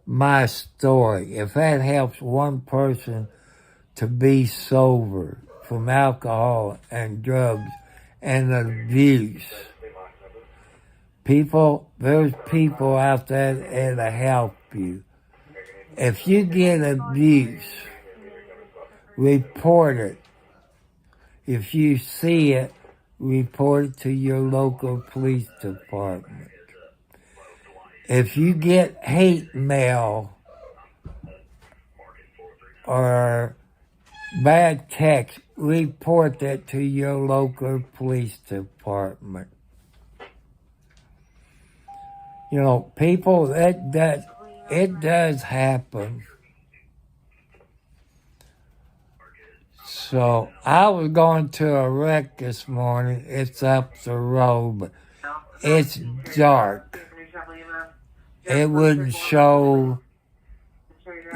my story. If that helps one person to be sober from alcohol and drugs and abuse. People, there's people out there that'll help you. If you get abuse, report it. If you see it, report it to your local police department. If you get hate mail or bad text, report that to your local police department. You know, people, it does happen. So, I was going to a wreck this morning. It's up the road, but it's dark. It wouldn't show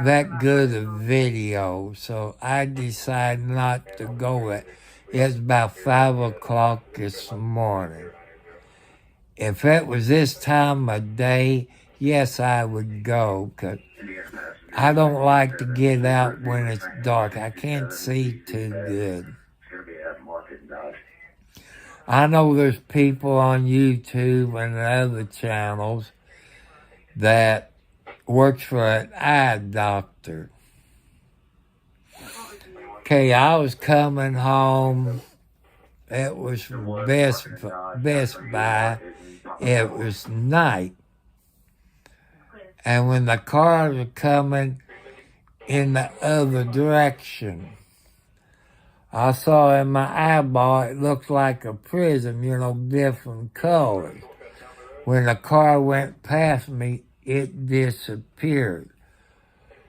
that good a video, so I decided not to go it. It's about 5 o'clock this morning. If it was this time of day, yes, I would go, because I don't like to get out when it's dark. I can't see too good. I know there's people on YouTube and other channels that works for an eye doctor. Okay, I was coming home. It was from Best Buy. It was night. And when the cars were coming in the other direction, I saw in my eyeball, it looked like a prism, you know, different colors. When the car went past me, it disappeared.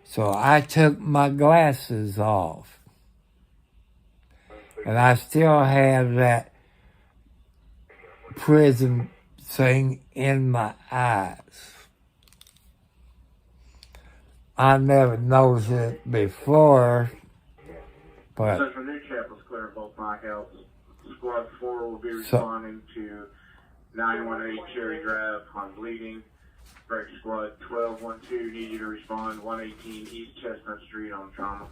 So I took my glasses off. And I still have that prism thing in my eyes. I never noticed it before, but... Central New Chapel's clear both knockouts. Squad 4 will be responding to 918 Cherry Drive on bleeding. Break Squad 1212 need you to respond 118 East Chestnut Street on trauma.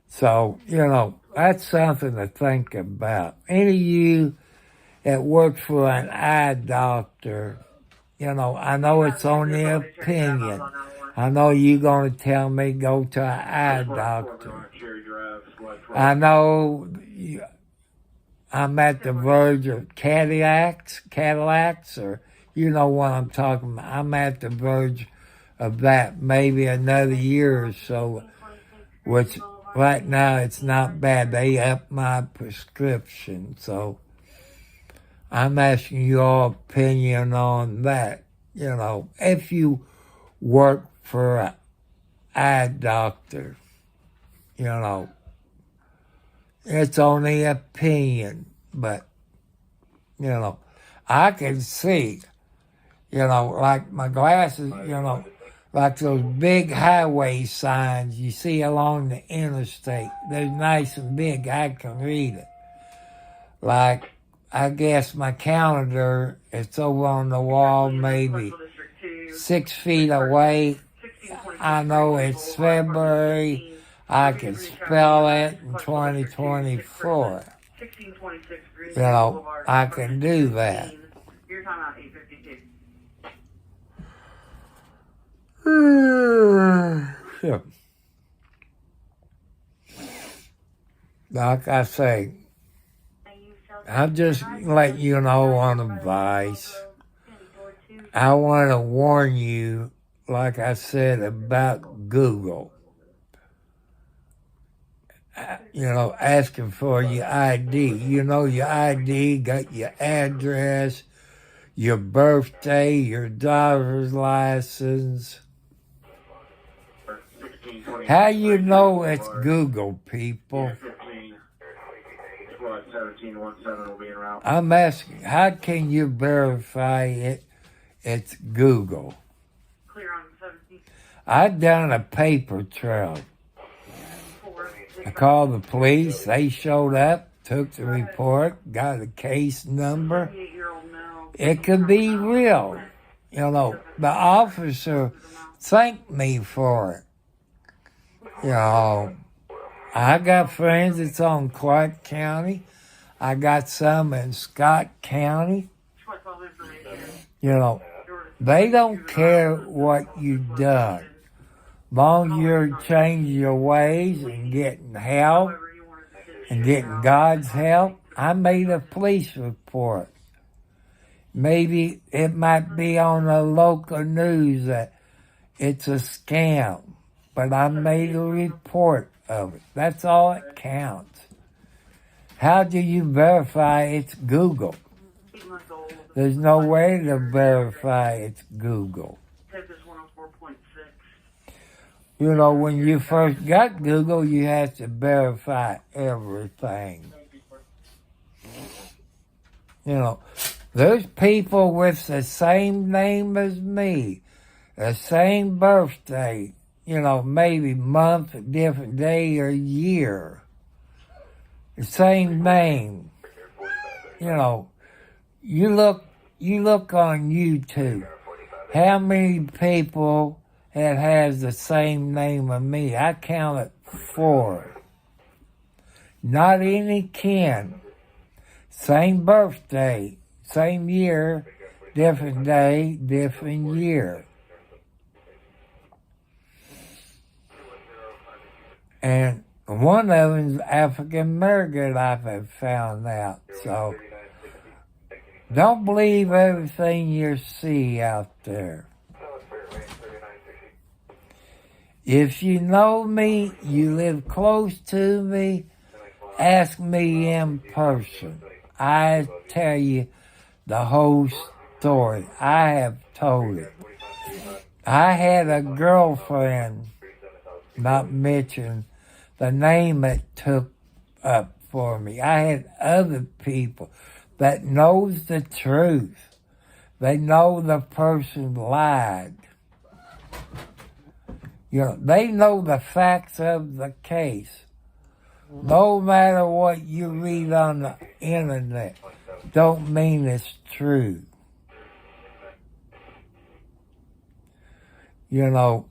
So, you know, that's something to think about. Any of you that work for an eye doctor, you know, I know it's only an opinion. I know you're going to tell me go to an eye doctor. I know I'm at the verge of Cadillacs, or you know what I'm talking about. I'm at the verge of that, maybe another year or so, which right now it's not bad. They upped my prescription, so I'm asking your opinion on that. You know, if you work for an eye doctor, you know, it's only opinion, but, you know, I can see, you know, like my glasses, you know, like those big highway signs you see along the interstate. They're nice and big. I can read it. Like, I guess my calendar, it's over on the wall maybe 6 feet away. I know it's February. I can spell it in 2024. You know, I can do that. Your time out 8:52. Sure. Like I say, I'll just let you know on advice. I want to warn you, like I said, about Google. You know, asking for your ID. You know, your ID got your address, your birthday, your driver's license. How you know it's Google, people? 15, squad 1717 will be en route. I'm asking, how can you verify it's Google? Clear on 17. I done a paper trail. I called the police. They showed up, took the report, got a case number. 38-year-old male. It could be real. You know, the officer thanked me for it. You know, I got friends that's on Clark County. I got some in Scott County. You know, they don't care what you've done. Long as you're changing your ways and getting help and getting God's help. I made a police report. Maybe it might be on the local news that it's a scam, but I made a report of it. That's all that counts. How do you verify it's Google? There's no way to verify it's Google. You know, when you first got Google, you had to verify everything. You know, there's people with the same name as me, the same birthday, you know, maybe month, a different day or year. The same name. You know, you look on YouTube. How many people that has the same name as me? I counted 4. Not any kin. Same birthday, same year, different day, different year. And one of them is African American, I have found out. So don't believe everything you see out there. If you know me, you live close to me, ask me in person. I tell you the whole story. I have told it. I had a girlfriend, not mention the name it took up for me. I had other people that knows the truth. They know the person lied. You know, they know the facts of the case. No matter what you read on the internet, don't mean it's true. You know,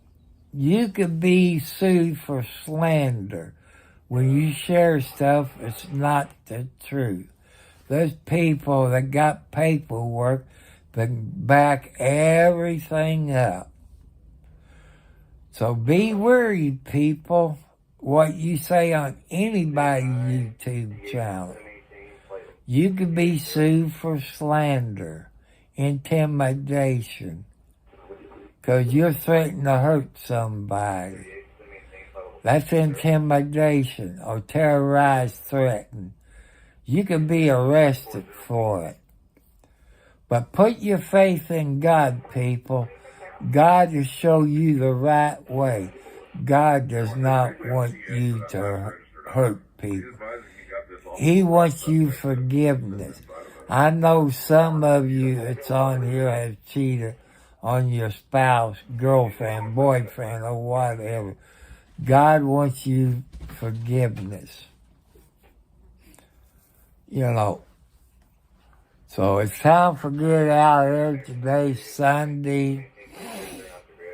you could be sued for slander when you share stuff that's not the truth. There's people that got paperwork that back everything up. So be worried, people, what you say on anybody's YouTube channel. You could be sued for slander, intimidation, because you're threatening to hurt somebody. That's intimidation or terrorize threaten. You can be arrested for it. But put your faith in God, people. God will show you the right way. God does not want you to hurt people. He wants you forgiveness. I know some of you that's on here have cheated on your spouse, girlfriend, boyfriend, or whatever. God wants you forgiveness. You know. So it's time for Get Out here. Today's Sunday.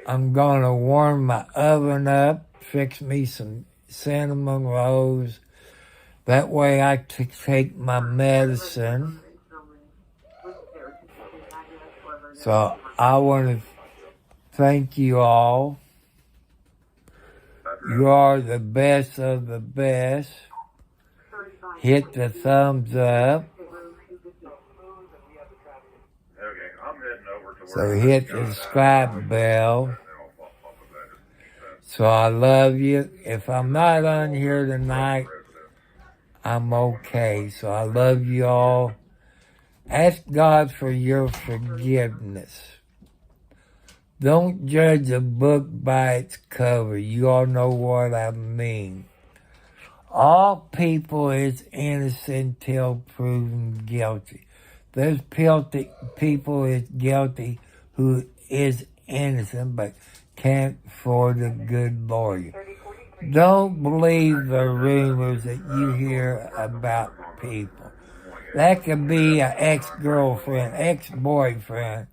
I'm going to warm my oven up, fix me some cinnamon rolls. That way I can take my medicine. So I want to thank you all. You are the best of the best. Hit the thumbs up. So hit the subscribe bell. So I love you. If I'm not on here tonight, I'm okay. So I love you all. Ask God for your forgiveness. Don't judge a book by its cover. You all know what I mean. All people is innocent till proven guilty. There's people is guilty who is innocent but can't afford a good lawyer. Don't believe the rumors that you hear about people. That could be an ex-girlfriend, ex-boyfriend,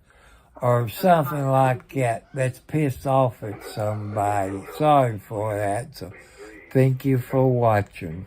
or something like that that's pissed off at somebody. Sorry for that. So thank you for watching.